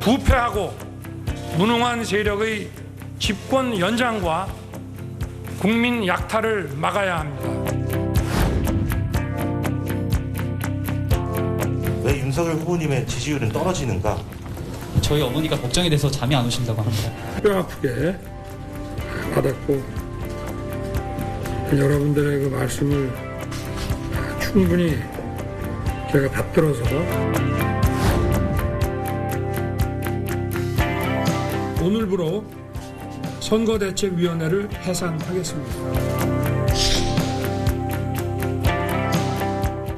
부패하고 무능한 세력의 집권 연장과 국민 약탈을 막아야 합니다. 왜 윤석열 후보님의 지지율은 떨어지는가? 저희 어머니가 걱정이 돼서 잠이 안 오신다고 합니다. 뼈 아프게 받았고 여러분들의 그 말씀을 충분히 제가 받들어서 오늘부로 선거대책위원회를 해산하겠습니다.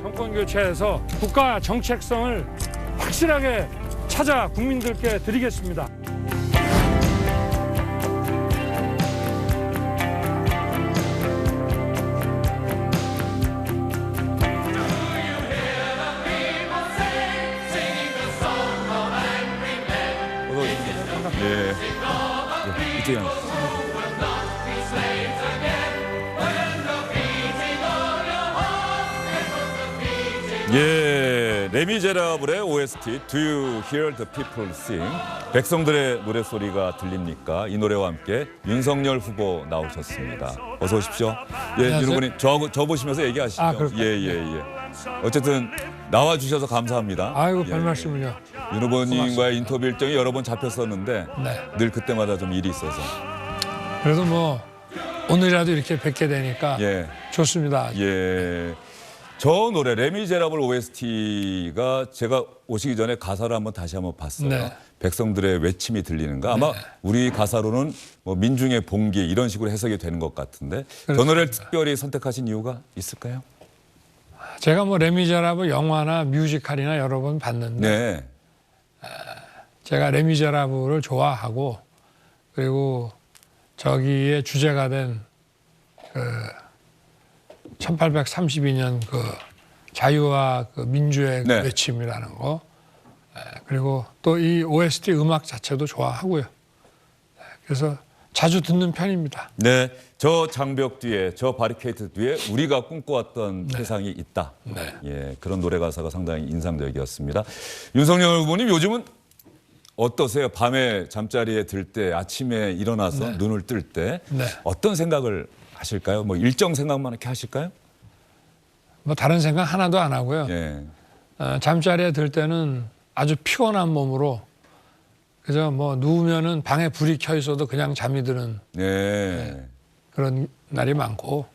정권 교체해서 국가 정책성을 확실하게 찾아 국민들께 드리겠습니다. 예. 이쪽에 예, 레미제라블의 OST Do You Hear the People Sing? 백성들의 노래소리가 들립니까? 이 노래와 함께 윤석열 후보 나오셨습니다. 어서 오십시오. 예, 여러분이 저 보시면서 얘기하시죠. 예. 어쨌든 나와주셔서 감사합니다. 아이고, 예, 별 말씀을요. 윤 후보님과의 인터뷰 일정이 여러 번 잡혔었는데 늘 그때마다 좀 일이 있어서. 그래도 뭐 오늘이라도 이렇게 뵙게 되니까 예. 좋습니다. 예. 저 노래 레미제라블 OST가 제가 오시기 전에 가사를 다시 한번 봤어요. 네. 백성들의 외침이 들리는가? 아마 우리 가사로는 뭐 민중의 봉기 이런 식으로 해석이 되는 것 같은데 저 노래를 특별히 선택하신 이유가 있을까요? 제가 뭐 레미제라블 영화나 뮤지컬이나 여러 번 봤는데 네. 제가 레미제라블을 좋아하고 그리고 저기에 주제가 된 그 1832년 그 자유와 그 민주의 그 외침이라는 거 그리고 또 이 OST 음악 자체도 좋아하고요. 그래서 자주 듣는 편입니다. 네, 저 장벽 뒤에, 저 바리케이트 뒤에 우리가 꿈꿔왔던 세상이 있다. 예, 그런 노래 가사가 상당히 인상적이었습니다. 윤석열 후보님 요즘은 어떠세요? 밤에 잠자리에 들 때, 아침에 일어나서 눈을 뜰 때 어떤 생각을 하실까요? 뭐 일정 생각만 이렇게 하실까요? 뭐 다른 생각 하나도 안 하고요. 예. 잠자리에 들 때는 아주 피곤한 몸으로 그저 뭐 누우면은 방에 불이 켜 있어도 그냥 잠이 드는 그런 날이 많고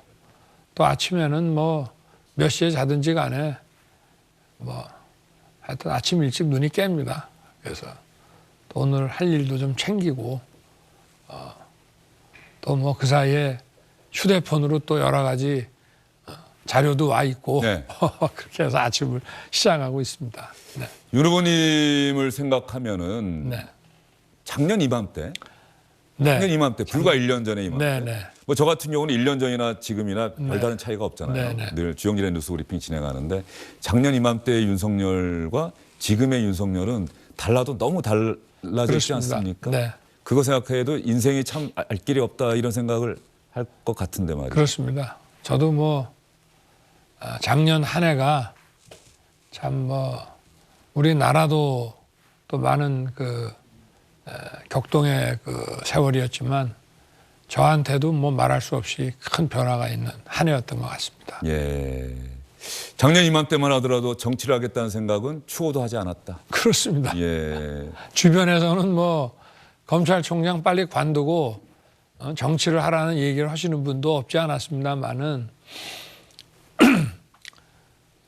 또 아침에는 뭐 몇 시에 자든지 간에 뭐 하여튼 아침 일찍 눈이 깹니다. 그래서 또 오늘 할 일도 좀 챙기고 또 뭐 그 사이에 휴대폰으로 또 여러 가지 자료도 와 있고 그렇게 해서 아침을 시작하고 있습니다. 네. 윤 후보님을 생각하면은 작년 이맘때, 작년 이맘때 불과 1년 전에 이맘때, 뭐 저 같은 경우는 1년 전이나 지금이나 별다른 차이가 없잖아요. 늘 주영진의 뉴스 브리핑 진행하는데 작년 이맘때의 윤석열과 지금의 윤석열은 달라도 너무 달라져 있지 않습니까? 그거 생각해도 인생이 참 알 길이 없다 이런 생각을 할 것 같은데 말이죠. 그렇습니다. 저도 뭐 작년 한 해가 참 뭐 우리나라도 또 많은 그 격동의 그 세월이었지만 저한테도 뭐 말할 수 없이 큰 변화가 있는 한 해였던 것 같습니다. 예. 작년 이맘때만 하더라도 정치를 하겠다는 생각은 추호도 하지 않았다. 그렇습니다. 예. 주변에서는 뭐 검찰총장 빨리 관두고 정치를 하라는 얘기를 하시는 분도 없지 않았습니다만은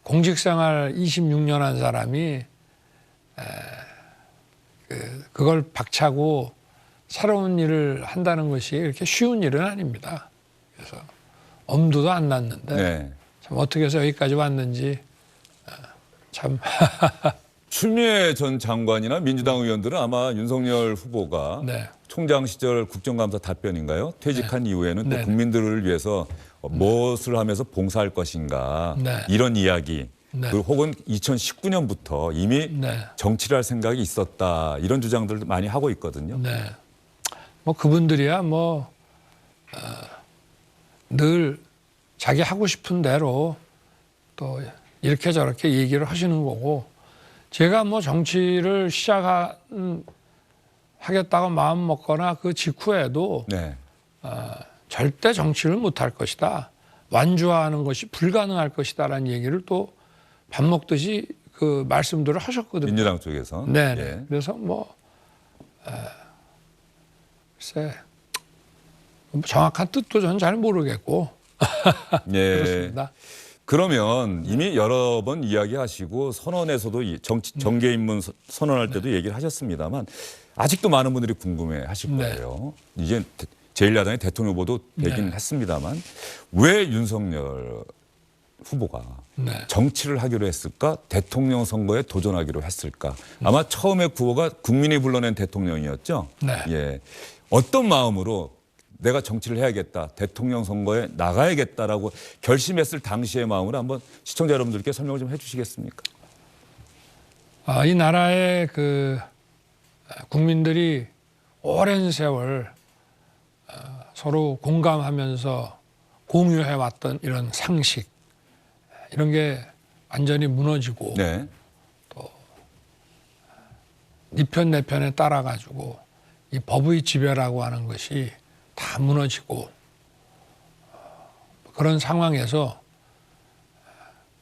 공직생활 26년 한 사람이 그걸 박차고 새로운 일을 한다는 것이 이렇게 쉬운 일은 아닙니다. 그래서 엄두도 안 났는데 참 어떻게 해서 여기까지 왔는지 참 추미애 전 장관이나 민주당 의원들은 아마 윤석열 후보가 총장 시절 국정감사 답변인가요? 퇴직한 이후에는 또 국민들을 위해서 무엇을 하면서 봉사할 것인가 이런 이야기 그리고 혹은 2019년부터 이미 정치를 할 생각이 있었다 이런 주장들도 많이 하고 있거든요. 뭐 그분들이야 뭐 늘 자기 하고 싶은 대로 또 이렇게 저렇게 얘기를 하시는 거고 제가 뭐 정치를 하겠다고 마음 먹거나 그 직후에도 네. 절대 정치를 못할 것이다. 완주하는 것이 불가능할 것이다라는 얘기를 또 밥 먹듯이 그 말씀들을 하셨거든요. 민주당 쪽에서. 네. 예. 그래서 뭐 글쎄 정확한 뜻도 저는 잘 모르겠고 예. 그렇습니다. 그러면 이미 여러 번 이야기하시고 선언에서도 정계 입문 선언할 때도 얘기를 하셨습니다만 아직도 많은 분들이 궁금해하실 거예요. 이제 제1야당의 대통령 후보도 되긴 했습니다만 왜 윤석열 후보가 정치를 하기로 했을까? 대통령 선거에 도전하기로 했을까? 아마 처음에 구호가 국민이 불러낸 대통령이었죠. 네. 예. 어떤 마음으로 내가 정치를 해야겠다, 대통령 선거에 나가야겠다라고 결심했을 당시의 마음을 한번 시청자 여러분들께 설명을 좀 해주시겠습니까? 이 나라의 그 국민들이 오랜 세월 서로 공감하면서 공유해왔던 이런 상식 이런 게 완전히 무너지고 네. 네 편 내 편에 따라가지고 이 법의 지배라고 하는 것이 다 무너지고 그런 상황에서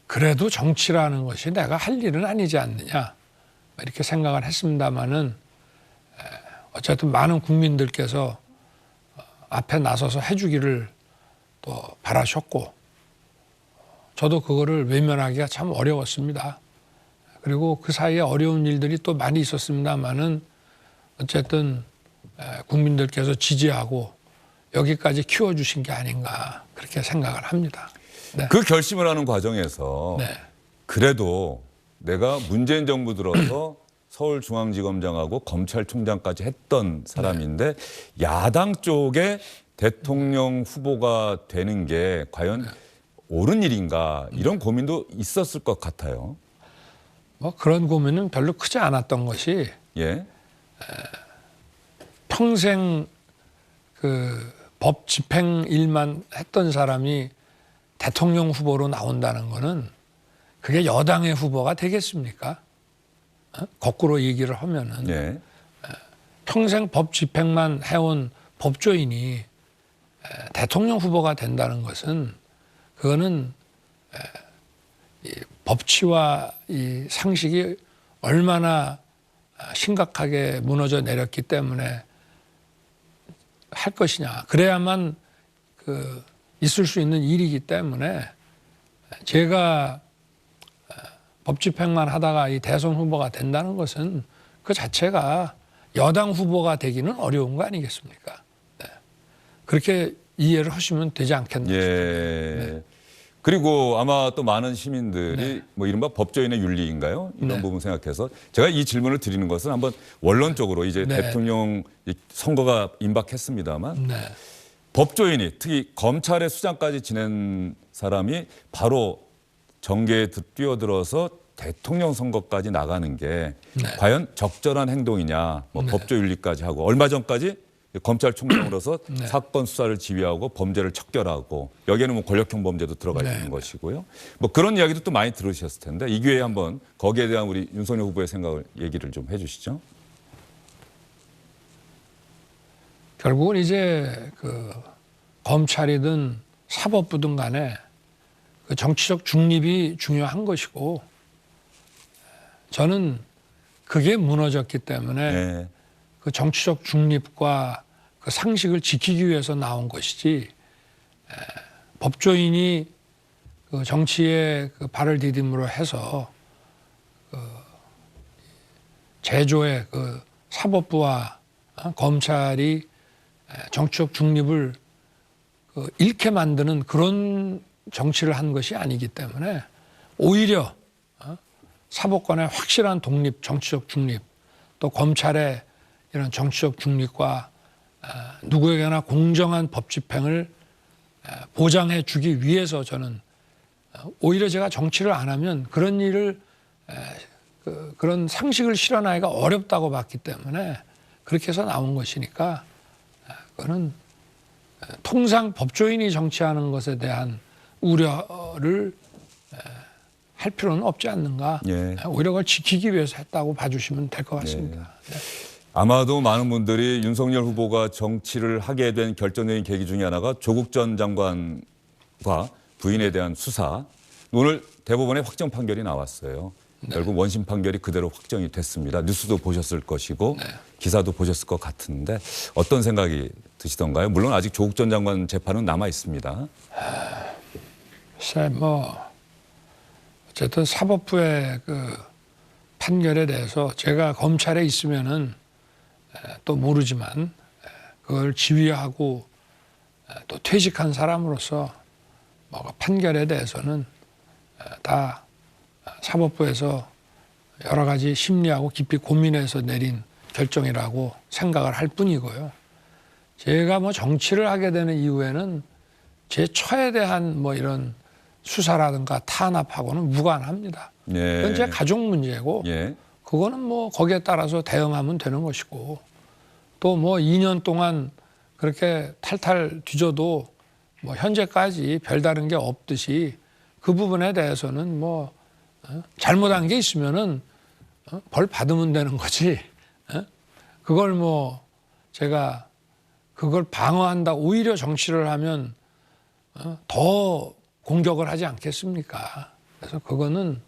그래도 정치라는 것이 내가 할 일은 아니지 않느냐 이렇게 생각을 했습니다마는 어쨌든 많은 국민들께서 앞에 나서서 해주기를 또 바라셨고 저도 그거를 외면하기가 참 어려웠습니다. 그리고 그 사이에 어려운 일들이 또 많이 있었습니다마는 어쨌든 국민들께서 지지하고 여기까지 키워주신 게 아닌가 그렇게 생각을 합니다. 네. 그 결심을 하는 과정에서 네. 그래도 내가 문재인 정부 들어서 서울중앙지검장하고 검찰총장까지 했던 사람인데 야당 쪽에 대통령 후보가 되는 게 과연 옳은 일인가 이런 고민도 있었을 것 같아요. 뭐 그런 고민은 별로 크지 않았던 것이 예. 평생 그 법 집행 일만 했던 사람이 대통령 후보로 나온다는 거는 그게 여당의 후보가 되겠습니까? 거꾸로 얘기를 하면은 예. 평생 법 집행만 해온 법조인이 대통령 후보가 된다는 것은 그거는 이 법치와 이 상식이 얼마나 심각하게 무너져 내렸기 때문에 할 것이냐. 그래야만 그 있을 수 있는 일이기 때문에 제가 법 집행만 하다가 이 대선 후보가 된다는 것은 그 자체가 여당 후보가 되기는 어려운 거 아니겠습니까? 네. 그렇게 이해를 하시면 되지 않겠나 예. 싶습니다. 네. 그리고 아마 또 많은 시민들이 뭐 이른바 법조인의 윤리인가요? 이런 부분 생각해서 제가 이 질문을 드리는 것은 한번 원론적으로 이제 대통령 선거가 임박했습니다만 법조인이 특히 검찰의 수장까지 지낸 사람이 바로 정계에 뛰어들어서 대통령 선거까지 나가는 게 과연 적절한 행동이냐, 뭐 법조 윤리까지 하고 얼마 전까지 검찰총장으로서 사건 수사를 지휘하고 범죄를 척결하고 여기에는 뭐 권력형 범죄도 들어가 있는 것이고요. 뭐 그런 이야기도 또 많이 들으셨을 텐데 이 기회에 한번 거기에 대한 우리 윤석열 후보의 생각을 얘기를 좀 해주시죠. 결국은 이제 그 검찰이든 사법부든 간에 그 정치적 중립이 중요한 것이고 저는 그게 무너졌기 때문에 그 정치적 중립과 그 상식을 지키기 위해서 나온 것이지 법조인이 그 정치에 그 발을 디딤으로 해서 그 제조의 그 사법부와 검찰이 정치적 중립을 그 잃게 만드는 그런 정치를 한 것이 아니기 때문에 오히려 사법권의 확실한 독립, 정치적 중립 또 검찰의 이런 정치적 중립과 누구에게나 공정한 법 집행을 보장해 주기 위해서 저는 오히려 제가 정치를 안 하면 그런 일을 그런 상식을 실현하기가 어렵다고 봤기 때문에 그렇게 해서 나온 것이니까 그거는 통상 법조인이 정치하는 것에 대한 우려를 할 필요는 없지 않는가. 예. 오히려 그걸 지키기 위해서 했다고 봐주시면 될 것 같습니다. 네. 아마도 많은 분들이 윤석열 후보가 정치를 하게 된 결정적인 계기 중에 하나가 조국 전 장관과 부인에 대한 수사. 오늘 대법원의 확정 판결이 나왔어요. 네. 결국 원심 판결이 그대로 확정이 됐습니다. 뉴스도 보셨을 것이고 네. 기사도 보셨을 것 같은데 어떤 생각이 드시던가요? 물론 아직 조국 전 장관 재판은 남아 있습니다. 글쎄 어쨌든 사법부의 그 판결에 대해서 제가 검찰에 있으면은 또 모르지만 그걸 지휘하고 또 퇴직한 사람으로서 판결에 대해서는 다 사법부에서 여러 가지 심리하고 깊이 고민해서 내린 결정이라고 생각을 할 뿐이고요. 제가 정치를 하게 되는 이후에는 제 처에 대한 이런 수사라든가 탄압하고는 무관합니다. 예. 그건 제 가족 문제고 예. 그거는 거기에 따라서 대응하면 되는 것이고 또 2년 동안 그렇게 탈탈 뒤져도 현재까지 별다른 게 없듯이 그 부분에 대해서는 잘못한 게 있으면은 벌 받으면 되는 거지. 그걸 제가 그걸 방어한다 오히려 정치를 하면 더 공격을 하지 않겠습니까? 그래서 그거는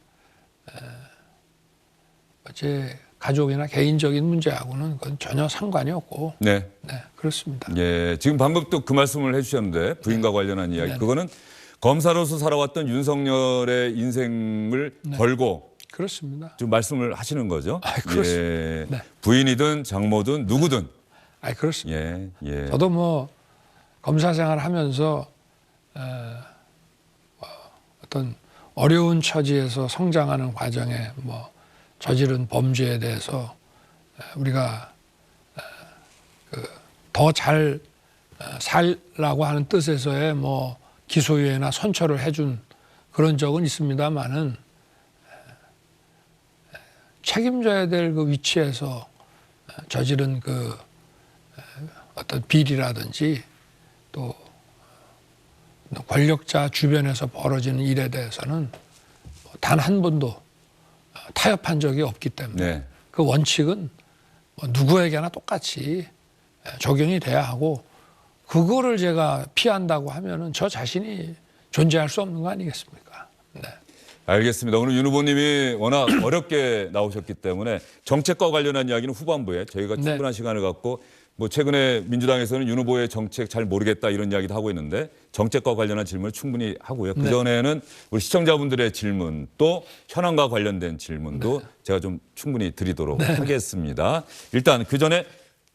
제 가족이나 개인적인 문제하고는 그건 전혀 상관이 없고 네. 네, 그렇습니다. 예, 지금 방금 또 그 말씀을 해주셨는데 부인과 관련한 이야기. 네. 그거는 검사로서 살아왔던 윤석열의 인생을 걸고 그렇습니다. 좀 말씀을 하시는 거죠. 그렇습니다. 예, 네. 부인이든 장모든 누구든. 그렇습니다. 예, 예. 저도 검사 생활하면서 어떤 어려운 처지에서 성장하는 과정에 저지른 범죄에 대해서 우리가 더 잘 살라고 하는 뜻에서의 기소유예나 선처를 해준 그런 적은 있습니다만은 책임져야 될 그 위치에서 저지른 그 어떤 비리라든지 또 권력자 주변에서 벌어지는 일에 대해서는 단 한 번도 타협한 적이 없기 때문에 네. 그 원칙은 누구에게나 똑같이 적용이 돼야 하고 그거를 제가 피한다고 하면은 저 자신이 존재할 수 없는 거 아니겠습니까? 네. 알겠습니다. 오늘 윤 후보님이 워낙 어렵게 나오셨기 때문에 정책과 관련한 이야기는 후반부에 저희가 충분한 시간을 갖고 최근에 민주당에서는 윤 후보의 정책 잘 모르겠다 이런 이야기도 하고 있는데 정책과 관련한 질문을 충분히 하고요. 그전에는 우리 시청자분들의 질문 또 현안과 관련된 질문도 제가 좀 충분히 드리도록 하겠습니다. 일단 그전에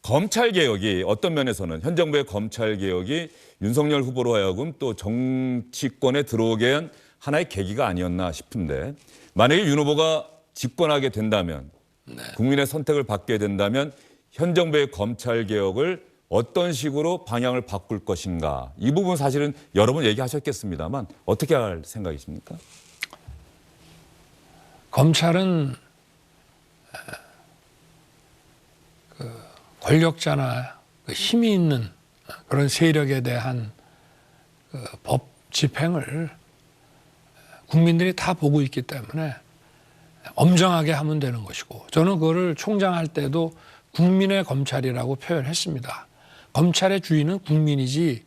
검찰개혁이 어떤 면에서는 현 정부의 검찰개혁이 윤석열 후보로 하여금 또 정치권에 들어오게 한 하나의 계기가 아니었나 싶은데 만약에 윤 후보가 집권하게 된다면 국민의 선택을 받게 된다면 현 정부의 검찰개혁을 어떤 식으로 방향을 바꿀 것인가 이 부분 사실은 여러 번 얘기하셨겠습니다만 어떻게 할 생각이십니까? 검찰은 권력자나 힘이 있는 그런 세력에 대한 법 집행을 국민들이 다 보고 있기 때문에 엄정하게 하면 되는 것이고 저는 그거를 총장할 때도 국민의 검찰이라고 표현했습니다. 검찰의 주인은 국민이지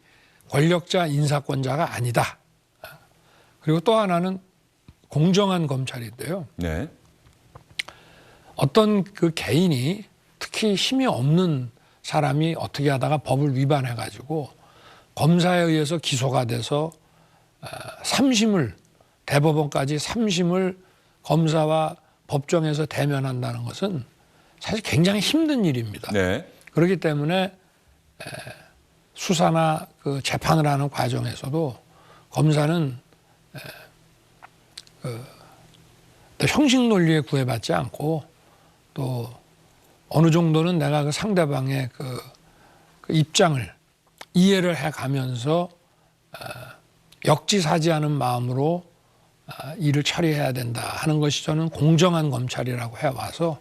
권력자 인사권자가 아니다. 그리고 또 하나는 공정한 검찰인데요. 네. 어떤 그 개인이 특히 힘이 없는 사람이 어떻게 하다가 법을 위반해가지고 검사에 의해서 기소가 돼서 3심을 대법원까지 3심을 검사와 법정에서 대면한다는 것은 사실 굉장히 힘든 일입니다. 네. 그렇기 때문에 수사나 그 재판을 하는 과정에서도 검사는 또 형식 논리에 구애받지 않고 또 어느 정도는 내가 그 상대방의 그 입장을 이해를 해가면서 역지사지하는 마음으로 일을 처리해야 된다 하는 것이 저는 공정한 검찰이라고 해와서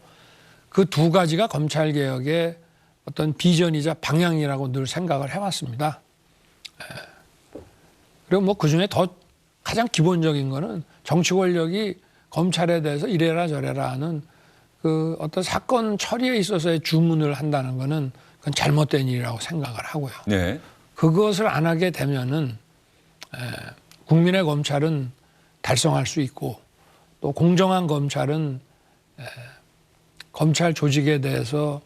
그 두 가지가 검찰개혁의 어떤 비전이자 방향이라고 늘 생각을 해왔습니다. 그리고 그중에 더 가장 기본적인 거는 정치 권력이 검찰에 대해서 이래라 저래라 하는 그 어떤 사건 처리에 있어서의 주문을 한다는 거는 그건 잘못된 일이라고 생각을 하고요. 네. 그것을 안 하게 되면은 국민의 검찰은 달성할 수 있고 또 공정한 검찰은 검찰 조직에 대해서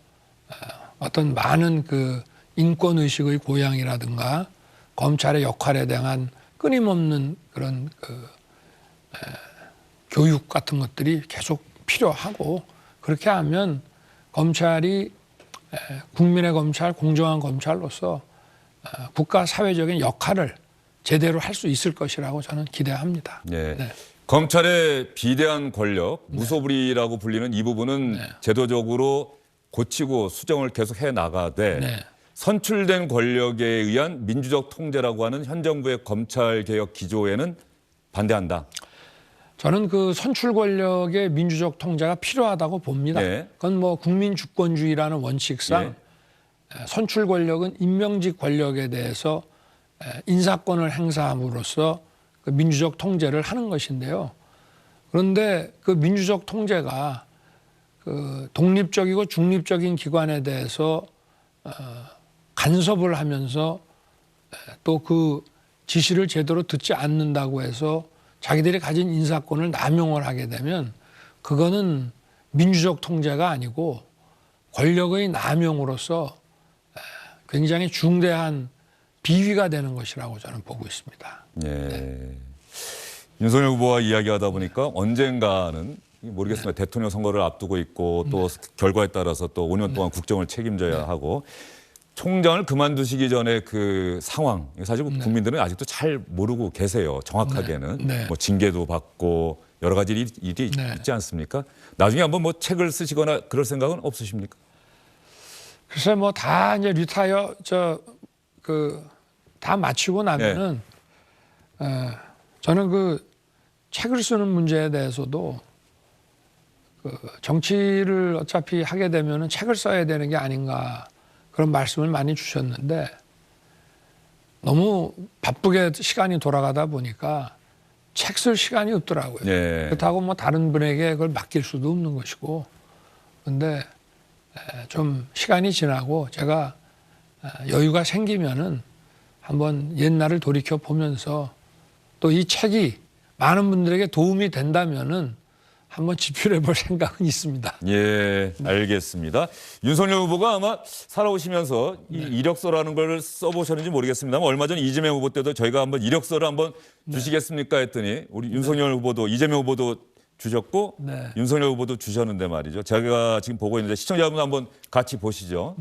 어떤 많은 그 인권 의식의 고양이라든가 검찰의 역할에 대한 끊임없는 그런 그 교육 같은 것들이 계속 필요하고 그렇게 하면 검찰이 국민의 검찰, 공정한 검찰로서 국가 사회적인 역할을 제대로 할 수 있을 것이라고 저는 기대합니다. 네. 네. 검찰의 비대한 권력, 무소불위라고 불리는 이 부분은 제도적으로 고치고 수정을 계속 해 나가되 선출된 권력에 의한 민주적 통제라고 하는 현 정부의 검찰 개혁 기조에는 반대한다. 저는 그 선출 권력의 민주적 통제가 필요하다고 봅니다. 그건 뭐 국민 주권주의라는 원칙상 선출 권력은 임명직 권력에 대해서 인사권을 행사함으로써 그 민주적 통제를 하는 것인데요. 그런데 그 민주적 통제가 그 독립적이고 중립적인 기관에 대해서 간섭을 하면서 또 그 지시를 제대로 듣지 않는다고 해서 자기들이 가진 인사권을 남용을 하게 되면 그거는 민주적 통제가 아니고 권력의 남용으로서 굉장히 중대한 비위가 되는 것이라고 저는 보고 있습니다. 윤석열 후보와 이야기하다 보니까 언젠가는 모르겠습니다. 대통령 선거를 앞두고 있고 또 결과에 따라서 또 5년 동안 국정을 책임져야 하고 총장을 그만두시기 전에 그 상황 사실 국민들은 아직도 잘 모르고 계세요. 정확하게는 뭐 징계도 받고 여러 가지 일이 있지 않습니까? 나중에 한번 뭐 책을 쓰시거나 그럴 생각은 없으십니까? 글쎄 뭐 다 이제 리타이어 다 마치고 나면은 저는 그 책을 쓰는 문제에 대해서도 그 정치를 어차피 하게 되면은 책을 써야 되는 게 아닌가 그런 말씀을 많이 주셨는데 너무 바쁘게 시간이 돌아가다 보니까 책 쓸 시간이 없더라고요. 그렇다고 뭐 다른 분에게 그걸 맡길 수도 없는 것이고 그런데 좀 시간이 지나고 제가 여유가 생기면은 한번 옛날을 돌이켜 보면서 또 이 책이 많은 분들에게 도움이 된다면은 한번 집필해 볼 생각은 있습니다. 예, 알겠습니다. 윤석열 후보가 아마 살아오시면서 이 이력서라는 걸 써보셨는지 모르겠습니다만 얼마 전 이재명 후보 때도 저희가 한번 이력서를 한번 주시겠습니까 했더니 우리 윤석열 후보도 이재명 후보도 주셨고 윤석열 후보도 주셨는데 말이죠. 제가 지금 보고 있는데 시청자분 한번 같이 보시죠.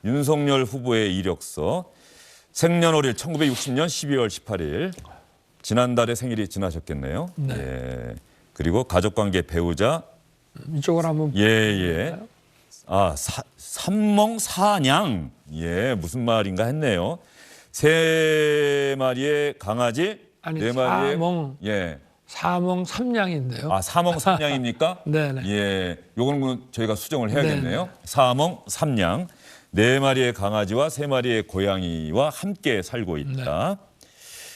윤석열 후보의 이력서. 생년월일 1960년 12월 18일. 지난달에 생일이 지나셨겠네요. 그리고 가족관계 배우자. 이쪽으로 한번. 삼멍사냥. 무슨 말인가 했네요. 3마리의 강아지, 아니, 4마리의 사멍삼냥인데요. 사멍삼냥입니까? 네네. 요거는 저희가 수정을 해야겠네요. 사멍삼냥. 4마리의 강아지와 3마리의 고양이와 함께 살고 있다.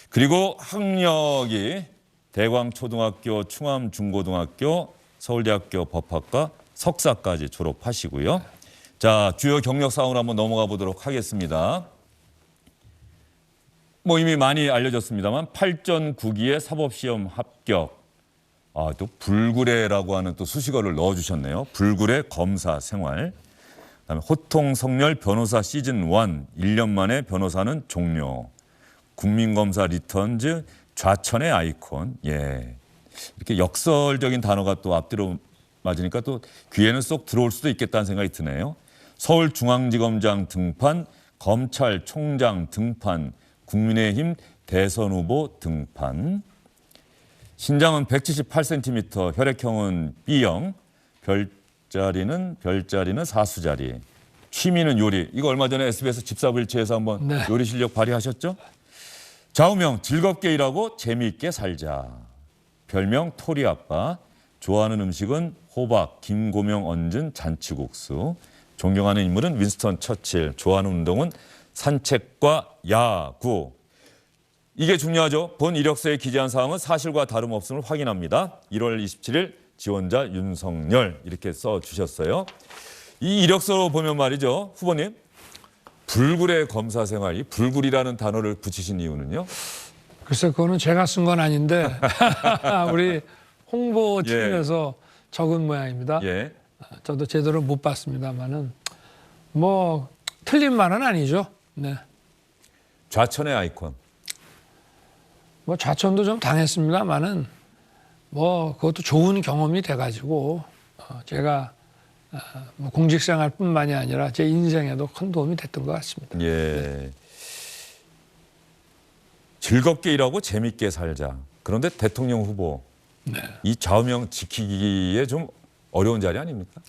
그리고 학력이 대광초등학교, 충암중고등학교, 서울대학교 법학과 석사까지 졸업하시고요. 자, 주요 경력 사항으로 한번 넘어가 보도록 하겠습니다. 뭐 이미 많이 알려졌습니다만 8전 9기의 사법시험 합격. 또 불구례라고 하는 또 수식어를 넣어주셨네요. 불구례 검사 생활. 그다음에 호통성렬 변호사 시즌 1, 1년 만에 변호사는 종료. 국민검사 리턴즈 좌천의 아이콘. 이렇게 역설적인 단어가 또 앞뒤로 맞으니까 또 귀에는 쏙 들어올 수도 있겠다는 생각이 드네요. 서울중앙지검장 등판, 검찰총장 등판, 국민의힘 대선 후보 등판. 신장은 178cm, 혈액형은 B형, 별자리는 사수자리. 취미는 요리. 이거 얼마 전에 SBS 집사부일체에서 한번 요리 실력 발휘하셨죠? 좌우명 즐겁게 일하고 재미있게 살자. 별명 토리아빠. 좋아하는 음식은 호박, 김고명 얹은 잔치국수. 존경하는 인물은 윈스턴 처칠. 좋아하는 운동은 산책과 야구. 이게 중요하죠. 본 이력서에 기재한 사항은 사실과 다름없음을 확인합니다. 1월 27일 지원자 윤석열 이렇게 써주셨어요. 이 이력서로 보면 말이죠. 후보님, 불굴의 검사 생활, 이 불굴이라는 단어를 붙이신 이유는요? 글쎄 그거는 제가 쓴 건 아닌데 우리 홍보팀에서 적은 모양입니다. 예. 저도 제대로 못 봤습니다만은 뭐 틀린 말은 아니죠. 네. 좌천의 아이콘. 뭐 좌천도 좀 당했습니다만은 뭐 그것도 좋은 경험이 돼가지고 제가 뭐 공직생활뿐만이 아니라 제 인생에도 큰 도움이 됐던 것 같습니다. 예. 즐겁게 일하고 재밌게 살자. 그런데 대통령 후보 네. 이 좌우명 지키기에 좀 어려운 자리 아닙니까?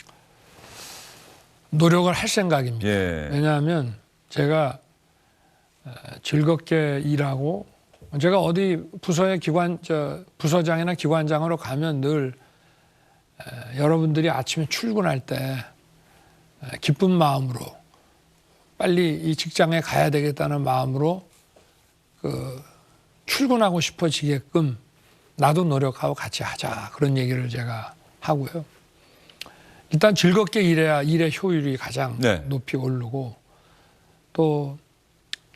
노력을 할 생각입니다. 예. 왜냐하면 제가 즐겁게 일하고 제가 어디 부서의 부서장이나 기관장으로 가면 늘 여러분들이 아침에 출근할 때 기쁜 마음으로 빨리 이 직장에 가야 되겠다는 마음으로 출근하고 싶어지게끔 나도 노력하고 같이 하자 그런 얘기를 제가 하고요. 일단 즐겁게 일해야 일의 효율이 가장 네. 높이 오르고 또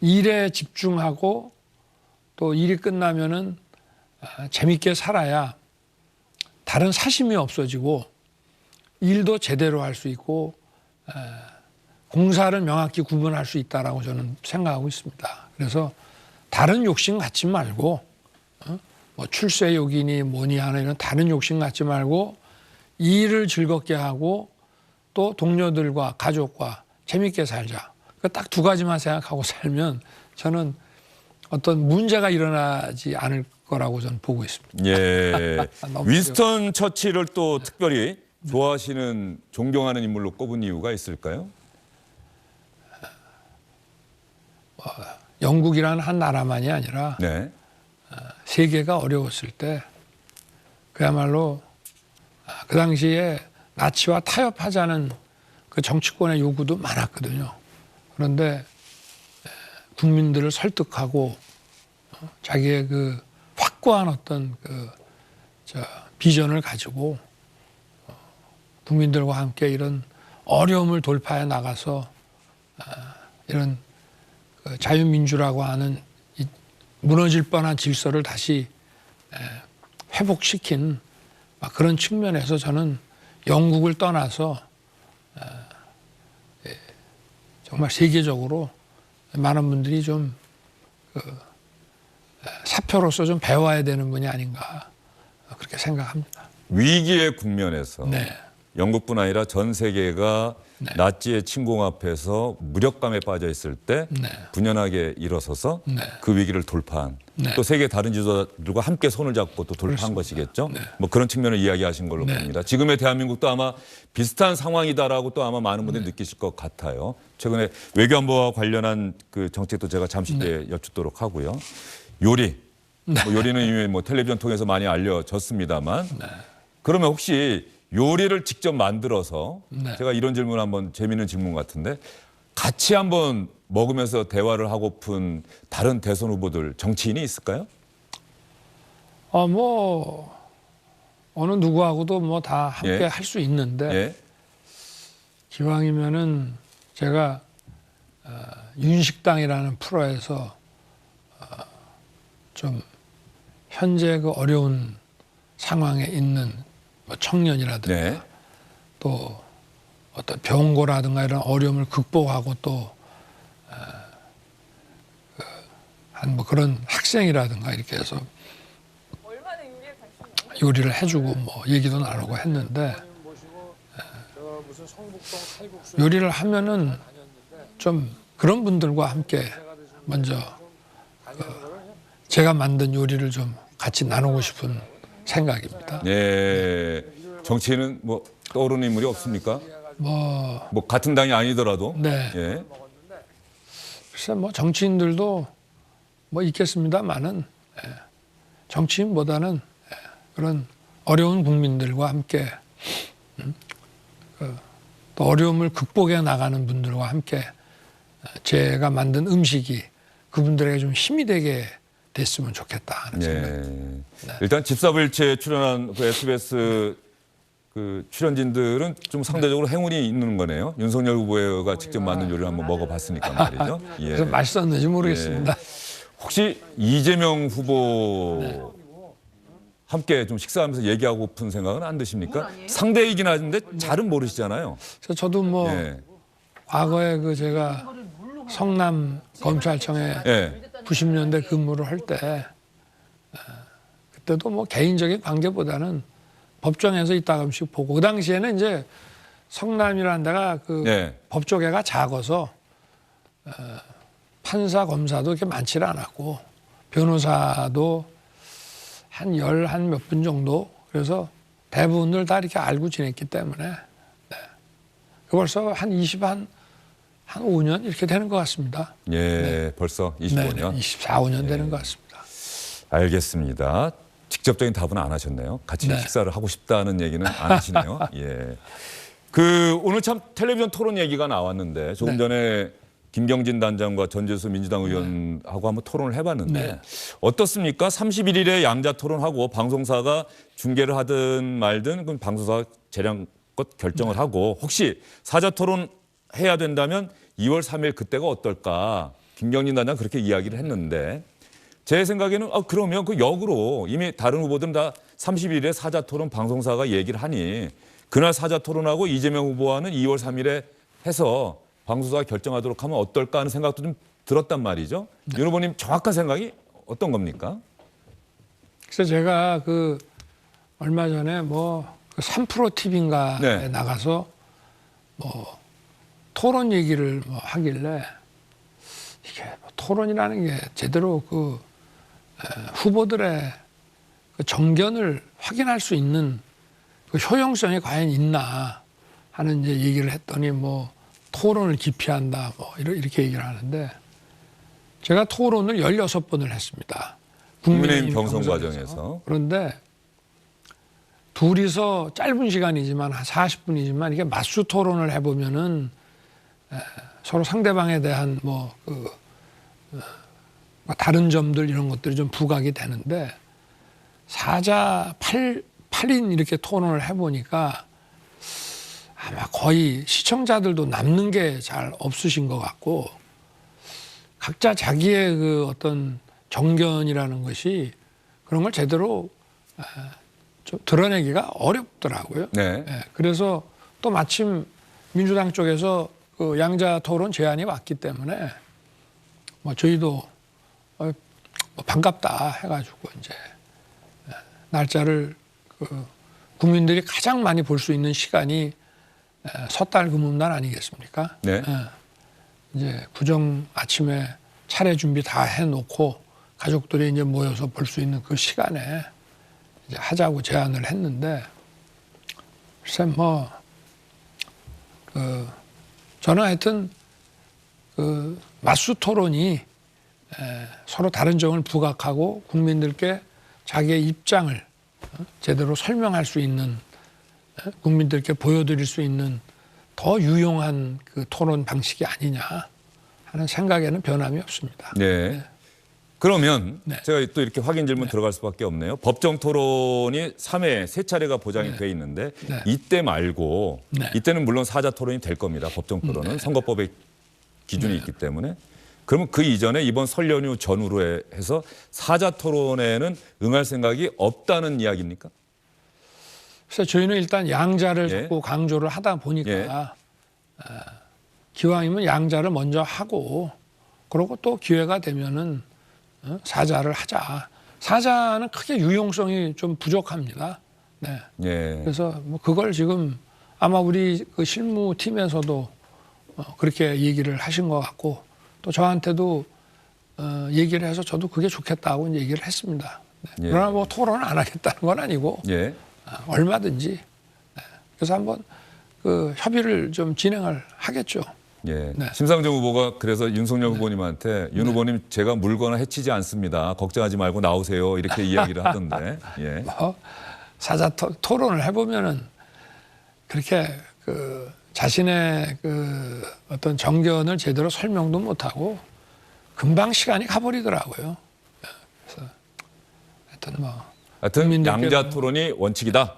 일에 집중하고 또 일이 끝나면은 재밌게 살아야 다른 사심이 없어지고 일도 제대로 할 수 있고 공사를 명확히 구분할 수 있다라고 저는 생각하고 있습니다. 그래서 다른 욕심 갖지 말고 뭐 출세욕이니 뭐니 하는 이런 다른 욕심 갖지 말고 일을 즐겁게 하고 또 동료들과 가족과 재밌게 살자. 딱 두 가지만 생각하고 살면 저는 어떤 문제가 일어나지 않을 거라고 저는 보고 있습니다. 예. 윈스턴 처칠을 또 특별히 좋아하시는 존경하는 인물로 꼽은 이유가 있을까요? 영국이라는 한 나라만이 아니라 네. 세계가 어려웠을 때 그야말로 그 당시에 나치와 타협하자는 그 정치권의 요구도 많았거든요. 그런데 국민들을 설득하고 자기의 그 확고한 어떤 비전을 가지고 국민들과 함께 이런 어려움을 돌파해 나가서 이런 자유민주라고 하는 이 무너질 뻔한 질서를 다시 회복시킨 그런 측면에서 저는 영국을 떠나서 정말 세계적으로 많은 분들이 좀 사표로서 좀 배워야 되는 분이 아닌가 그렇게 생각합니다. 위기의 국면에서 네. 영국뿐 아니라 전 세계가 네. 나치의 침공 앞에서 무력감에 빠져 있을 때 네. 분연하게 일어서서 네. 그 위기를 돌파한 네. 또 세계 다른 지도자들과 함께 손을 잡고 또 돌파한 것이겠죠. 네. 뭐 그런 측면을 이야기하신 걸로 네. 봅니다. 지금의 대한민국도 아마 비슷한 상황이다라고 또 아마 많은 분들이 느끼실 것 같아요. 최근에 외교안보와 관련한 그 정책도 제가 잠시 뒤에 여쭙도록 하고요. 요리, 뭐 요리는 이미 뭐 텔레비전 통해서 많이 알려졌습니다만 그러면 혹시 요리를 직접 만들어서 제가 이런 질문 한번 재미있는 질문 같은데 같이 한번 먹으면서 대화를 하고픈 다른 대선 후보들 정치인이 있을까요? 뭐 어느 누구하고도 뭐 다 함께 예. 할 수 있는데 예. 기왕이면은 제가 윤식당이라는 프로에서 좀 현재 그 어려운 상황에 있는 뭐 청년이라든가 네. 또 어떤 병고라든가 이런 어려움을 극복하고 또 한 뭐 그런 학생이라든가 이렇게 해서 요리를 해주고 뭐 얘기도 나누고 했는데 요리를 하면은 좀 그런 분들과 함께 먼저 제가 만든 요리를 좀 같이 나누고 싶은 생각입니다. 네. 정치인은 뭐 떠오르는 인물이 없습니까? 뭐 같은 당이 아니더라도. 네. 예. 글쎄 뭐 정치인들도 뭐 있겠습니다만은 정치인보다는 그런 어려운 국민들과 함께 또 어려움을 극복해 나가는 분들과 함께 제가 만든 음식이 그분들에게 좀 힘이 되게 됐으면 좋겠다 하는 생각. 일단 집사부일체에 출연한 그 SBS 그 출연진들은 좀 상대적으로 행운이 있는 거네요. 윤석열 후보가 직접 만든 요리를 한번 먹어봤으니까 말이죠. 그래서 맛있었는지 모르겠습니다. 혹시 이재명 후보 함께 좀 식사하면서 얘기하고픈 생각은 안 드십니까? 상대이긴 하는데 잘은 모르시잖아요. 그래서 저도 뭐 과거에 그 제가 성남 검찰청에 90년대 근무를 할 때 그때도 뭐 개인적인 관계보다는 법정에서 이따금씩 보고 그 당시에는 이제 성남이라는 데가 그 법조계가 작아서 판사 검사도 그렇게 많지는 않았고 변호사도 한 몇 분 정도 그래서 대부분들 다 이렇게 알고 지냈기 때문에 벌써 한 5년 이렇게 되는 것 같습니다. 벌써 25년? 24, 5년 되는 것 같습니다. 알겠습니다. 직접적인 답은 안 하셨네요. 같이 식사를 하고 싶다는 얘기는 안 하시네요. 그 오늘 참 텔레비전 토론 얘기가 나왔는데 조금 전에 김경진 단장과 전재수 민주당 의원하고 한번 토론을 해봤는데 어떻습니까? 31일에 양자 토론하고 방송사가 중계를 하든 말든 그럼 방송사가 재량껏 결정을 하고 혹시 사자 토론 해야 된다면 2월 3일 그때가 어떨까? 김경진 단장 그렇게 이야기를 했는데 제 생각에는 그러면 그 역으로 이미 다른 후보들은 다 31일에 사자 토론 방송사가 얘기를 하니 그날 사자 토론하고 이재명 후보와는 2월 3일에 해서 방송사가 결정하도록 하면 어떨까 하는 생각도 좀 들었단 말이죠. 윤 후보님 정확한 생각이 어떤 겁니까? 그래서 제가 그 얼마 전에 뭐 그 3프로 TV인가에 나가서 뭐 토론 얘기를 뭐 하길래 이게 뭐 토론이라는 게 제대로 그 후보들의 그 정견을 확인할 수 있는 그 효용성이 과연 있나 하는 이제 얘기를 했더니 뭐 토론을 기피한다 뭐 이렇게 얘기를 하는데 제가 토론을 16번을 했습니다. 국민의힘 경선 과정에서. 그런데 둘이서 짧은 시간이지만 한 40분이지만 이게 맞수 토론을 해보면은 서로 상대방에 대한 뭐 다른 점들 이런 것들이 좀 부각이 되는데 4자 8인 이렇게 토론을 해보니까 아마 거의 시청자들도 남는 게 잘 없으신 것 같고 각자 자기의 그 어떤 정견이라는 것이 그런 걸 제대로 좀 드러내기가 어렵더라고요. 그래서 또 마침 민주당 쪽에서 그 양자 토론 제안이 왔기 때문에 뭐 저희도 뭐 반갑다 해가지고 이제 날짜를 그 국민들이 가장 많이 볼 수 있는 시간이 섣달 금음날 아니겠습니까? 이제 구정 아침에 차례 준비 다 해놓고 가족들이 이제 모여서 볼 수 있는 그 시간에 이제 하자고 제안을 했는데 글쎄 뭐 저는 하여튼 그 맞수 토론이 서로 다른 점을 부각하고 국민들께 자기의 입장을 제대로 설명할 수 있는 국민들께 보여드릴 수 있는 더 유용한 그 토론 방식이 아니냐 하는 생각에는 변함이 없습니다. 그러면 제가 또 이렇게 확인 질문 들어갈 수밖에 없네요. 법정 토론이 3회 3차례가 보장이 돼 있는데 이때 말고 이때는 물론 사자 토론이 될 겁니다. 법정 토론은 선거법의 기준이 있기 때문에. 그러면 그 이전에 이번 설 연휴 전후로 해서 사자 토론에는 응할 생각이 없다는 이야기입니까? 그래서 저희는 일단 양자를 자꾸 강조를 하다 보니까 기왕이면 양자를 먼저 하고 그러고 또 기회가 되면은 사자를 하자. 사자는 크게 유용성이 좀 부족합니다. 그래서 뭐 그걸 지금 아마 우리 그 실무팀에서도 그렇게 얘기를 하신 것 같고 또 저한테도 얘기를 해서 저도 그게 좋겠다고 이제 얘기를 했습니다. 그러나 뭐 토론을 안 하겠다는 건 아니고 얼마든지 그래서 한번 그 협의를 좀 진행을 하겠죠. 심상정 후보가 그래서 윤석열 후보님한테 윤 후보님 제가 물거나 해치지 않습니다. 걱정하지 말고 나오세요. 이렇게 이야기를 하던데. 뭐 사자 토론을 해보면은 그렇게 그 자신의 그 어떤 정견을 제대로 설명도 못하고 금방 시간이 가버리더라고요. 그래서 하여튼 뭐 하여튼 국민들께도- 양자 토론이 원칙이다.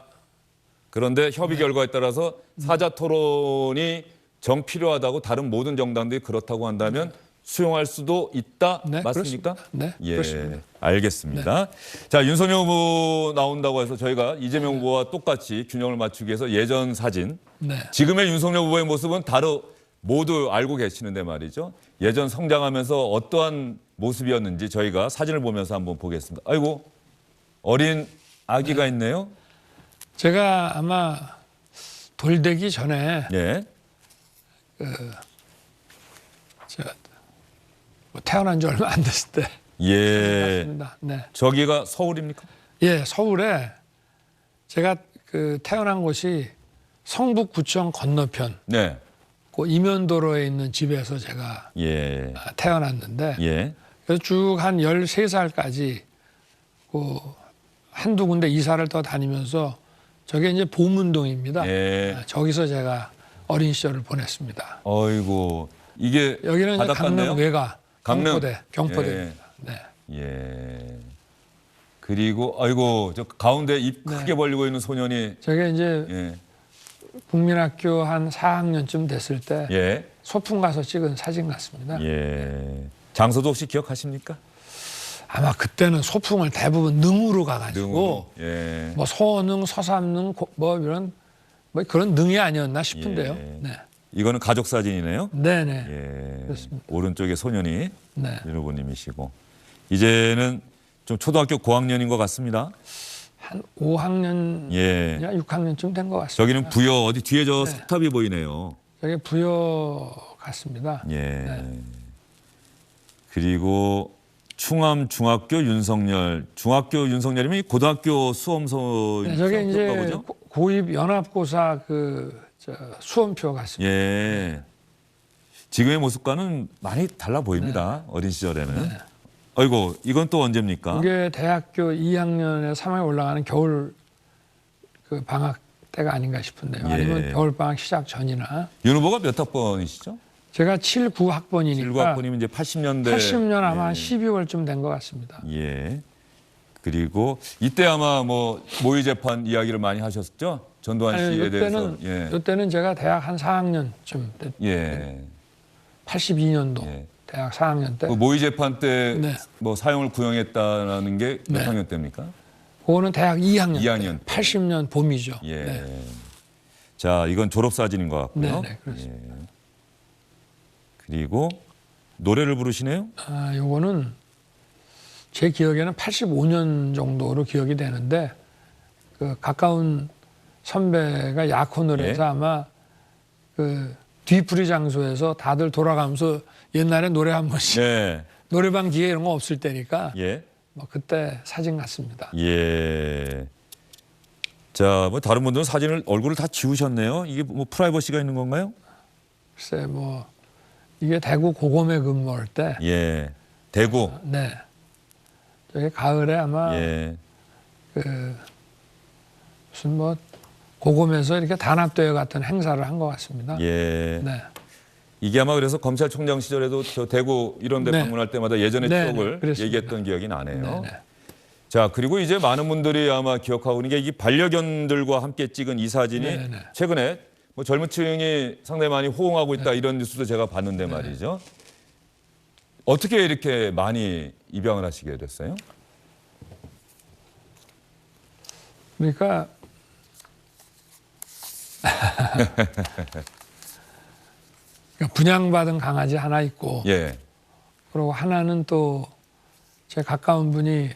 그런데 협의 결과에 따라서 사자 토론이 정 필요하다고 다른 모든 정당들이 그렇다고 한다면 수용할 수도 있다. 네, 맞습니까? 그렇습니다. 네, 예, 그렇습니다. 알겠습니다. 자, 윤석열 후보 나온다고 해서 저희가 이재명 후보와 똑같이 균형을 맞추기 위해서 예전 사진, 네. 지금의 윤석열 후보의 모습은 모두 알고 계시는데 말이죠. 예전 성장하면서 어떠한 모습이었는지 저희가 사진을 보면서 한번 보겠습니다. 아이고, 어린 아기가 있네요. 제가 아마 돌되기 전에 예. 뭐 태어난 지 얼마 안 됐을 때 예. 맞습니다. 네. 저기가 서울입니까? 예, 서울에 제가 그 태어난 곳이 성북구청 건너편 네. 그 이면도로에 있는 집에서 제가 예. 태어났는데 예. 그래서 쭉 한 13살까지 그 한두 군데 이사를 더 다니면서 저게 이제 보문동입니다. 예. 저기서 제가 어린 시절을 보냈습니다. 어이고 이게 여기는 이제 바닷가네요? 강릉 외가 강릉? 경포대입니다. 네. 예. 그리고 아이고 저 가운데 입 네. 크게 벌리고 있는 소년이 저게 이제 예. 국민학교 한 4학년쯤 됐을 때 예. 소풍 가서 찍은 사진 같습니다. 예. 장소도 혹시 기억하십니까? 아마 그때는 소풍을 대부분 능으로 가가지고 능으로. 예. 뭐 소능, 서삼능 뭐 이런 뭐 그런 능이 아니었나 싶은데요. 예. 네, 이거는 가족 사진이네요. 네네. 예. 그렇습니다. 오른쪽에 소년이 네. 윤 후보님이시고 이제는 좀 초등학교 고학년인 것 같습니다. 한 5학년, 예. 6학년쯤 된 것 같습니다. 저기는 부여 어디 뒤에 저 석탑이 보이네요. 저게 부여 같습니다. 예. 네. 그리고 충암 중학교 윤석열, 중학교 윤석열이면 고등학교 수험소 네, 저게 이제 보죠? 고입 연합고사 저 수험표 같습니다. 예. 지금의 모습과는 많이 달라 보입니다. 어린 시절에는. 네. 아이고, 이건 또 언제입니까? 이게 대학교 2학년에 3학에 올라가는 겨울 그 방학 때가 아닌가 싶은데요. 예. 아니면 겨울 방학 시작 전이나. 윤 후보가 몇 학번이시죠? 제가 7, 9학번이니까 19학번이면 이제 80년대. 80년 아마 예. 한 12월쯤 된 것 같습니다. 예. 그리고 이때 아마 뭐 모의 재판 이야기를 많이 하셨죠? 전두환 씨에 대해서. 예. 이때는 제가 대학 한 4학년쯤 예. 82년도 예. 대학 4학년 때. 그 모의 재판 때 네. 뭐 사형을 구형했다라는 게 몇 네. 학년 때입니까? 그거는 대학 2학년, 2학년 때. 80년 봄이죠. 예. 네. 자, 이건 졸업 사진인 것 같고요. 네, 네, 그렇습니다. 예. 그리고 노래를 부르시네요. 아, 요거는 제 기억에는 85년 정도로 기억이 되는데 그 가까운 선배가 약혼을 해서 예. 아마 그 뒤풀이 장소에서 다들 돌아가면서 옛날에 노래 한 번씩 네. 노래방 기계 이런 거 없을 때니까 예. 뭐 그때 사진 같습니다. 예. 자, 뭐 다른 분들은 사진을 얼굴을 다 지우셨네요. 이게 뭐 프라이버시가 있는 건가요? 글쎄 뭐 이게 대구 고검에 근무할 때 예. 대구. 네. 저기 가을에 아마 예. 그 무슨 뭐 고검에서 이렇게 단합대회 같은 행사를 한 것 같습니다. 예. 네. 이게 아마 그래서 검찰총장 시절에도 저 대구 이런 데 네. 방문할 때마다 예전의 네, 추억을 네, 그렇습니다. 얘기했던 기억이 나네요. 네, 네. 자, 그리고 이제 많은 분들이 아마 기억하고 있는 게 이 반려견들과 함께 찍은 이 사진이 네, 네. 최근에 뭐 젊은 층이 상당히 많이 호응하고 있다 이런 뉴스도 제가 봤는데 말이죠. 어떻게 이렇게 많이 입양을 하시게 됐어요? 그러니까 분양받은 강아지 하나 있고 예. 그리고 하나는 또 제 가까운 분이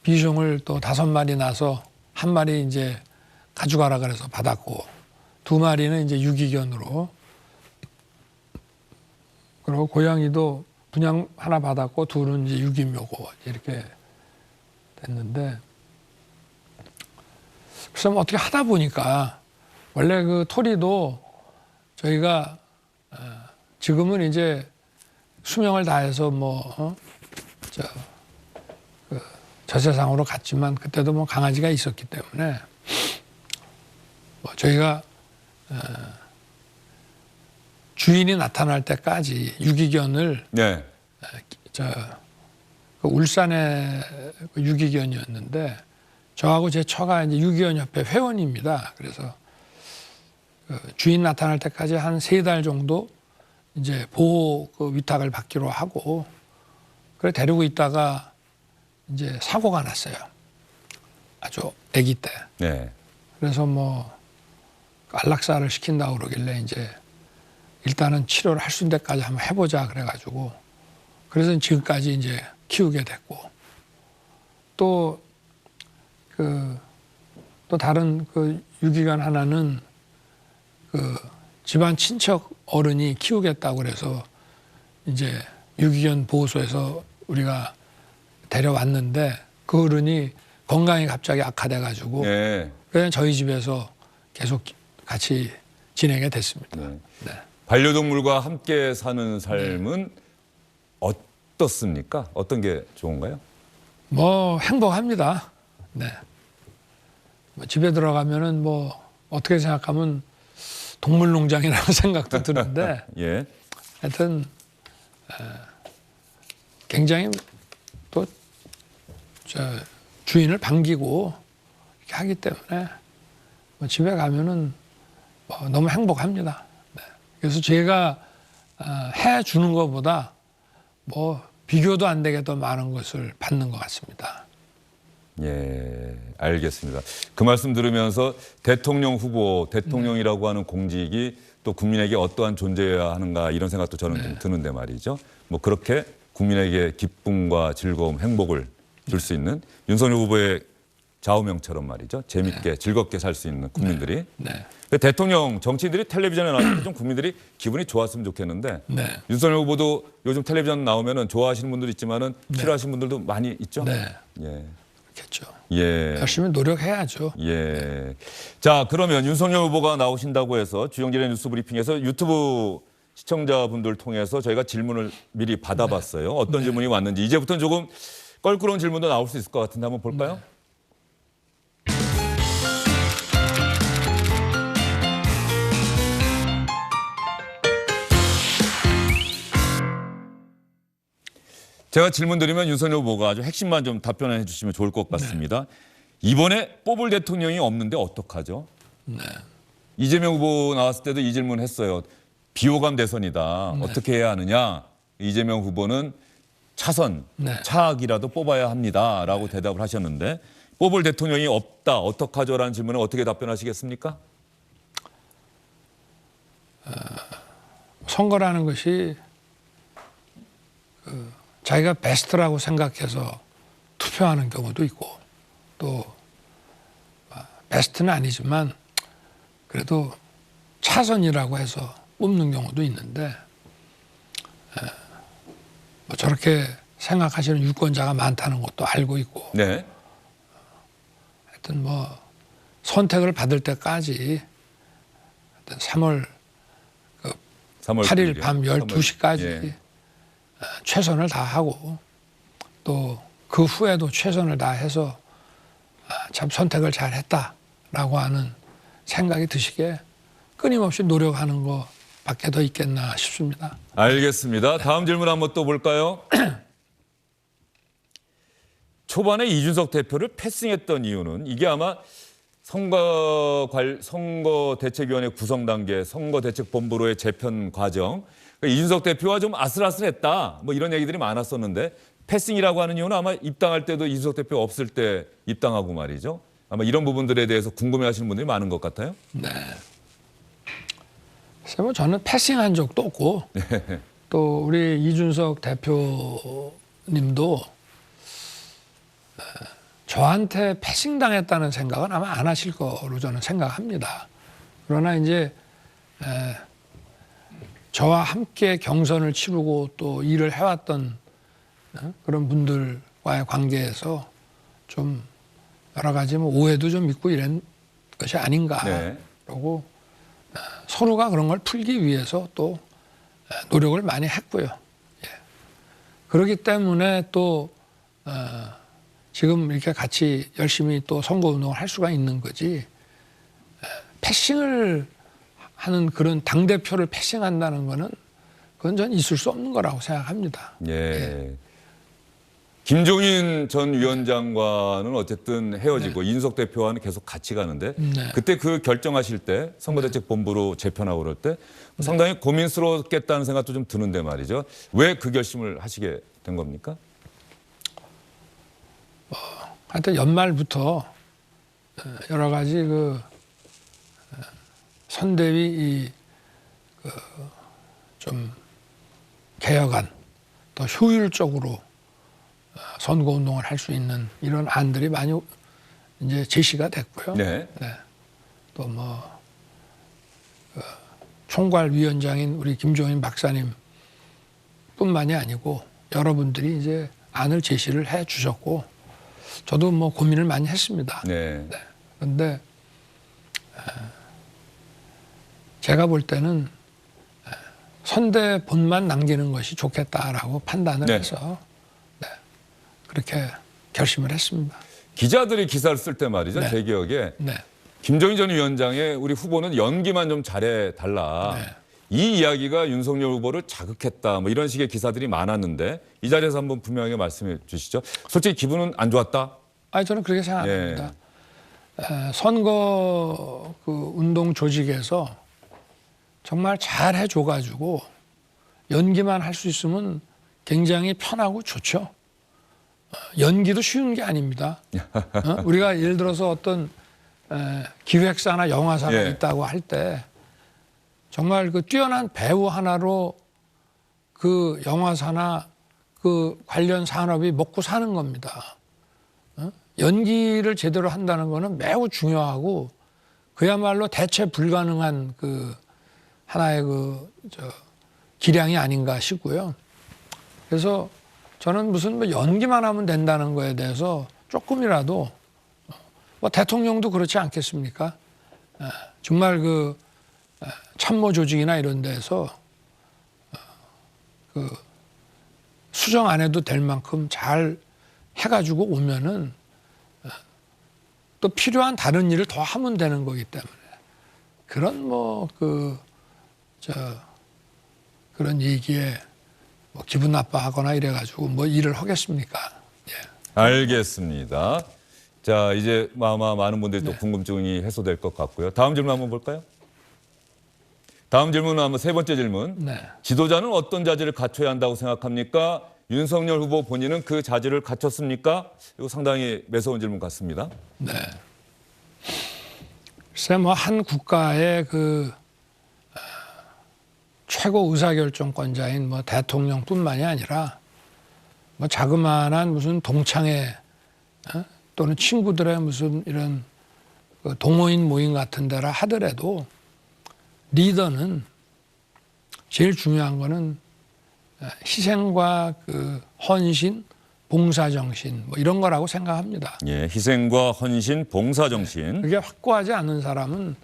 비숑을 또 5마리 낳아서 한 마리 이제 가져가라 그래서 받았고 2마리는 이제 유기견으로 그리고 고양이도 분양 하나 받았고 둘은 이제 유기묘고 이렇게 됐는데 그래서 뭐 어떻게 하다 보니까 원래 그 토리도 저희가 지금은 이제 수명을 다해서 저 세상으로 갔지만 그때도 뭐 강아지가 있었기 때문에 뭐 저희가 주인이 나타날 때까지 유기견을 네. 그 그 울산의 그 유기견이었는데 저하고 제 처가 이제 유기견협회 회원입니다. 그래서 그 주인 나타날 때까지 한 3달 정도 이제 보호 그 위탁을 받기로 하고 그래 데리고 있다가 이제 사고가 났어요. 아주 아기 때. 네. 그래서 뭐 안락사를 시킨다고 그러길래 이제 일단은 치료를 할 수 있는 데까지 한번 해보자 그래가지고 그래서 지금까지 이제 키우게 됐고 또 다른 그 유기견 하나는 그 집안 친척 어른이 키우겠다고 그래서 이제 유기견 보호소에서 우리가 데려왔는데 그 어른이 건강이 갑자기 악화돼가지고 네. 그냥 저희 집에서 계속 같이 지내게 됐습니다. 네. 네. 반려동물과 함께 사는 삶은 어떻습니까? 어떤 게 좋은가요? 뭐 행복합니다. 네. 뭐 집에 들어가면은 뭐 어떻게 생각하면 동물농장이라는 생각도 드는데 예. 하여튼 굉장히 또 주인을 반기고 이렇게 하기 때문에 뭐 집에 가면은 뭐 너무 행복합니다. 네. 그래서 제가 해주는 것보다 뭐 비교도 안 되게 더 많은 것을 받는 것 같습니다. 예, 알겠습니다. 그 말씀 들으면서 대통령 후보, 대통령이라고 하는 공직이 또 국민에게 어떠한 존재여야 하는가 이런 생각도 저는 좀 드는데 말이죠. 뭐 그렇게 국민에게 기쁨과 즐거움, 행복을 줄 수 있는 윤석열 후보의 좌우명처럼 말이죠. 재밌게 즐겁게 살 수 있는 국민들이. 네. 대통령 정치인들이 텔레비전에 나올 때 좀 국민들이 기분이 좋았으면 좋겠는데 네. 윤석열 후보도 요즘 텔레비전 나오면은 좋아하시는 분들도 있지만은 싫어하시는 분들도 많이 있죠. 네. 예. 그렇겠죠. 예. 열심히 노력해야죠. 예. 자, 그러면 윤석열 후보가 나오신다고 해서 주영진의 뉴스 브리핑에서 유튜브 시청자분들 통해서 저희가 질문을 미리 받아봤어요. 어떤 질문이 왔는지 이제부터는 조금 껄끄러운 질문도 나올 수 있을 것 같은데 한번 볼까요? 제가 질문 드리면 윤석열 후보가 아주 핵심만 좀 답변해 주시면 좋을 것 같습니다. 이번에 뽑을 대통령이 없는데 어떡하죠? 네. 이재명 후보 나왔을 때도 이 질문 했어요. 비호감 대선이다. 어떻게 해야 하느냐? 이재명 후보는 차선, 차악이라도 뽑아야 합니다라고 대답을 하셨는데 뽑을 대통령이 없다. 어떡하죠라는 질문에 어떻게 답변하시겠습니까? 선거라는 것이 자기가 베스트라고 생각해서 투표하는 경우도 있고 또 베스트는 아니지만 그래도 차선이라고 해서 뽑는 경우도 있는데 뭐 저렇게 생각하시는 유권자가 많다는 것도 알고 있고 네. 하여튼 뭐 선택을 받을 때까지 하여튼 3월 8일 밤 12시까지 예. 최선을 다하고 또 그 후에도 최선을 다해서 참 선택을 잘했다라고 하는 생각이 드시게 끊임없이 노력하는 것밖에 더 있겠나 싶습니다. 알겠습니다. 다음 질문 한번 또 볼까요? 초반에 이준석 대표를 패싱했던 이유는 이게 아마 선거대책위원회 구성 단계, 선거대책본부로의 재편 과정, 그러니까 이준석 대표와 좀 아슬아슬했다, 뭐 이런 얘기들이 많았었는데 패싱이라고 하는 이유는 아마 입당할 때도 이준석 대표 없을 때 입당하고 말이죠. 아마 이런 부분들에 대해서 궁금해하시는 분들이 많은 것 같아요. 네. 글쎄 뭐 저는 패싱한 적도 없고 또 우리 이준석 대표님도 저한테 패싱당했다는 생각은 아마 안 하실 거로 저는 생각합니다. 그러나 이제 저와 함께 경선을 치르고 또 일을 해왔던 그런 분들과의 관계에서 좀 여러 가지 뭐 오해도 좀 있고 이런 것이 아닌가. 네. 그리고 서로가 그런 걸 풀기 위해서 또 노력을 많이 했고요. 예. 그렇기 때문에 또 지금 이렇게 같이 열심히 또 선거운동을 할 수가 있는 거지. 패싱을 하는 그런 당대표를 패싱한다는 거는 그건 전 있을 수 없는 거라고 생각합니다. 예. 김종인 전 위원장과는 어쨌든 헤어지고 이준석 대표와는 계속 같이 가는데 그때 그 결정하실 때 선거대책본부로 재편하고 그럴 때 상당히 고민스러웠겠다는 생각도 좀 드는데 말이죠. 왜 그 결심을 하시게 된 겁니까? 하여튼 연말부터 여러 가지 그 선대위 좀 개혁안 또 효율적으로 선거 운동을 할 수 있는 이런 안들이 많이 이제 제시가 됐고요. 네. 또 뭐 총괄위원장인 우리 김종인 박사님 뿐만이 아니고 여러분들이 이제 안을 제시를 해 주셨고 저도 뭐 고민을 많이 했습니다. 네. 그런데 제가 볼 때는 선대본만 남기는 것이 좋겠다라고 판단을 해서 그렇게 결심을 했습니다. 기자들이 기사를 쓸 때 말이죠. 제 기억에 김종인 전 위원장의 우리 후보는 연기만 좀 잘해달라. 이 이야기가 윤석열 후보를 자극했다. 뭐 이런 식의 기사들이 많았는데 이 자리에서 한번 분명하게 말씀해 주시죠. 솔직히 기분은 안 좋았다? 아니 저는 그렇게 생각합니다. 선거 그 운동 조직에서 정말 잘 해줘가지고 연기만 할 수 있으면 굉장히 편하고 좋죠. 연기도 쉬운 게 아닙니다. 우리가 예를 들어서 어떤 기획사나 영화사가 있다고 할 때 정말 그 뛰어난 배우 하나로 그 영화사나 그 관련 산업이 먹고 사는 겁니다. 연기를 제대로 한다는 거는 매우 중요하고 그야말로 대체 불가능한 그 하나의 기량이 아닌가 싶고요. 그래서 저는 무슨 뭐 연기만 하면 된다는 거에 대해서 조금이라도 뭐 대통령도 그렇지 않겠습니까? 정말 그 참모 조직이나 이런 데서 그 수정 안 해도 될 만큼 잘 해가지고 오면은 또 필요한 다른 일을 더 하면 되는 거기 때문에 그런 그런 얘기에 뭐 기분 나빠하거나 이래가지고 뭐 일을 하겠습니까? 알겠습니다. 자, 이제 많은 분들이 또 궁금증이 해소될 것 같고요. 다음 질문 한번 볼까요? 다음 질문은 한번 세 번째 질문. 지도자는 어떤 자질을 갖춰야 한다고 생각합니까? 윤석열 후보 본인은 그 자질을 갖췄습니까? 이거 상당히 매서운 질문 같습니다. 글쎄 뭐 한 국가의 그 최고 의사결정권자인 뭐 대통령뿐만이 아니라 뭐 자그마한 무슨 동창회 또는 친구들의 무슨 이런 동호인 모임 같은 데라 하더라도 리더는 제일 중요한 거는 희생과 그 헌신, 봉사정신 뭐 이런 거라고 생각합니다. 희생과 헌신, 봉사정신. 그게 확고하지 않는 사람은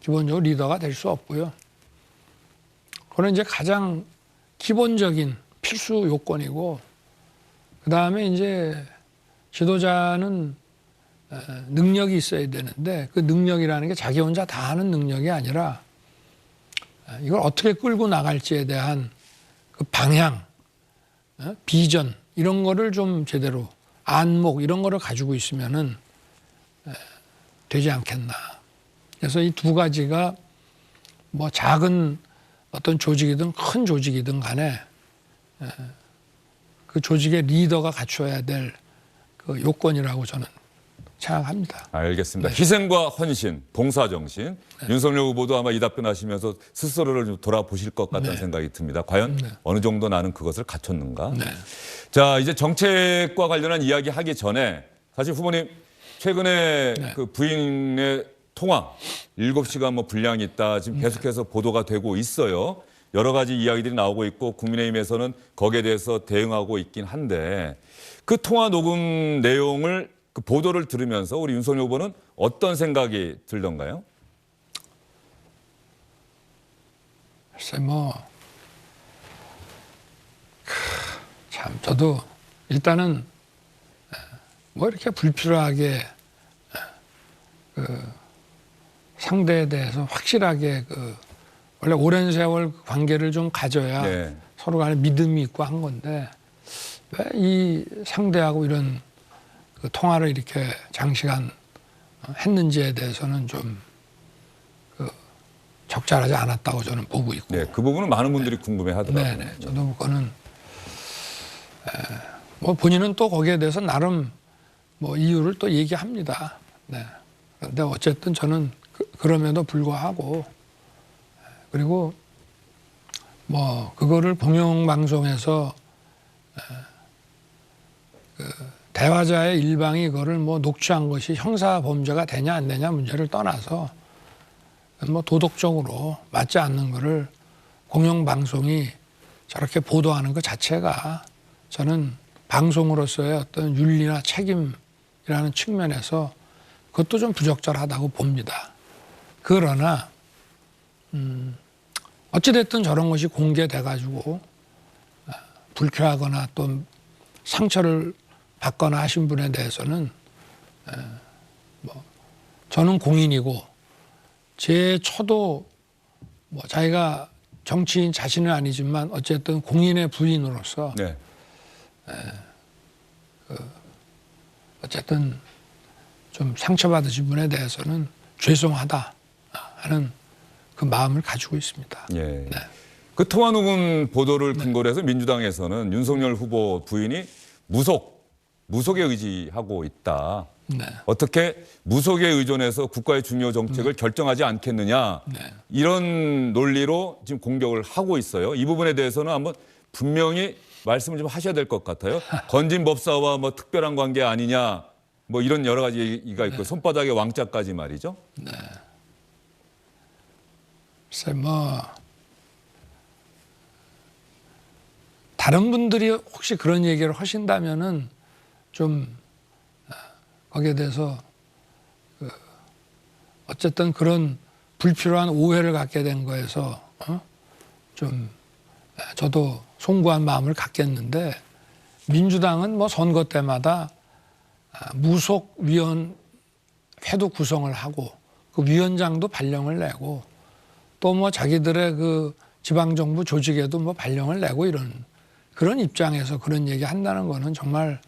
기본적으로 리더가 될 수 없고요. 그건 이제 가장 기본적인 필수 요건이고 그다음에 이제 지도자는 능력이 있어야 되는데 그 능력이라는 게 자기 혼자 다 하는 능력이 아니라 이걸 어떻게 끌고 나갈지에 대한 그 방향, 비전 이런 거를 좀 제대로 안목 이런 거를 가지고 있으면은 되지 않겠나. 그래서 이 두 가지가 뭐 작은 어떤 조직이든 큰 조직이든 간에 그 조직의 리더가 갖춰야 될 그 요건이라고 저는 생각합니다. 알겠습니다. 희생과 헌신, 봉사정신. 윤석열 후보도 아마 이 답변하시면서 스스로를 좀 돌아보실 것 같다는 생각이 듭니다. 과연 어느 정도 나는 그것을 갖췄는가? 자, 이제 정책과 관련한 이야기 하기 전에 사실 후보님 최근에 그 부인의 통화 7시간 뭐 분량이 있다. 지금 계속해서 보도가 되고 있어요. 여러 가지 이야기들이 나오고 있고 국민의힘에서는 거기에 대해서 대응하고 있긴 한데 그 통화 녹음 내용을 그 보도를 들으면서 우리 윤석열 후보는 어떤 생각이 들던가요? 글쎄 참 저도 일단은 뭐 이렇게 불필요하게 그 상대에 대해서 확실하게 그 원래 오랜 세월 관계를 좀 가져야 서로 간에 믿음이 있고 한 건데 왜 이 상대하고 이런 그 통화를 이렇게 장시간 했는지에 대해서는 좀 적절하지 않았다고 저는 보고 있고. 네, 그 부분은 많은 분들이 궁금해하더라고요. 네, 저도 그거는 뭐 본인은 또 거기에 대해서 나름 뭐 이유를 또 얘기합니다. 네. 그런데 어쨌든 저는 그럼에도 불구하고 그리고 뭐 그거를 공영방송에서 대화자의 일방이 그거를 뭐 녹취한 것이 형사 범죄가 되냐 안 되냐 문제를 떠나서 뭐 도덕적으로 맞지 않는 거를 공영방송이 저렇게 보도하는 것 자체가 저는 방송으로서의 어떤 윤리나 책임이라는 측면에서 그것도 좀 부적절하다고 봅니다. 그러나 어찌됐든 저런 것이 공개돼 가지고 불쾌하거나 또 상처를 받거나 하신 분에 대해서는 뭐 저는 공인이고 제 처도 뭐 자기가 정치인 자신은 아니지만 어쨌든 공인의 부인으로서 네. 어쨌든 좀 상처받으신 분에 대해서는 죄송하다 하는 그 마음을 가지고 있습니다. 예. 네. 그 통화 녹음 보도를 근거로 해서 민주당에서는 윤석열 후보 부인이 무속에 의지하고 있다. 네. 어떻게 무속에 의존해서 국가의 중요 정책을 결정하지 않겠느냐. 네. 이런 논리로 지금 공격을 하고 있어요. 이 부분에 대해서는 한번 분명히 말씀을 좀 하셔야 될 것 같아요. 건진 법사와 뭐 특별한 관계 아니냐. 뭐 이런 여러 가지 얘기가 있고 손바닥에 왕자까지 말이죠. 네. 글쎄 뭐 다른 분들이 혹시 그런 얘기를 하신다면은 좀 거기에 대해서 어쨌든 그런 불필요한 오해를 갖게 된 거에서 좀 저도 송구한 마음을 갖겠는데 민주당은 뭐 선거 때마다 무속위원회도 구성을 하고 그 위원장도 발령을 내고 또 뭐 자기들의 그 지방정부 조직에도 뭐 발령을 내고 이런 그런 입장에서 그런 얘기 한다는 거는 정말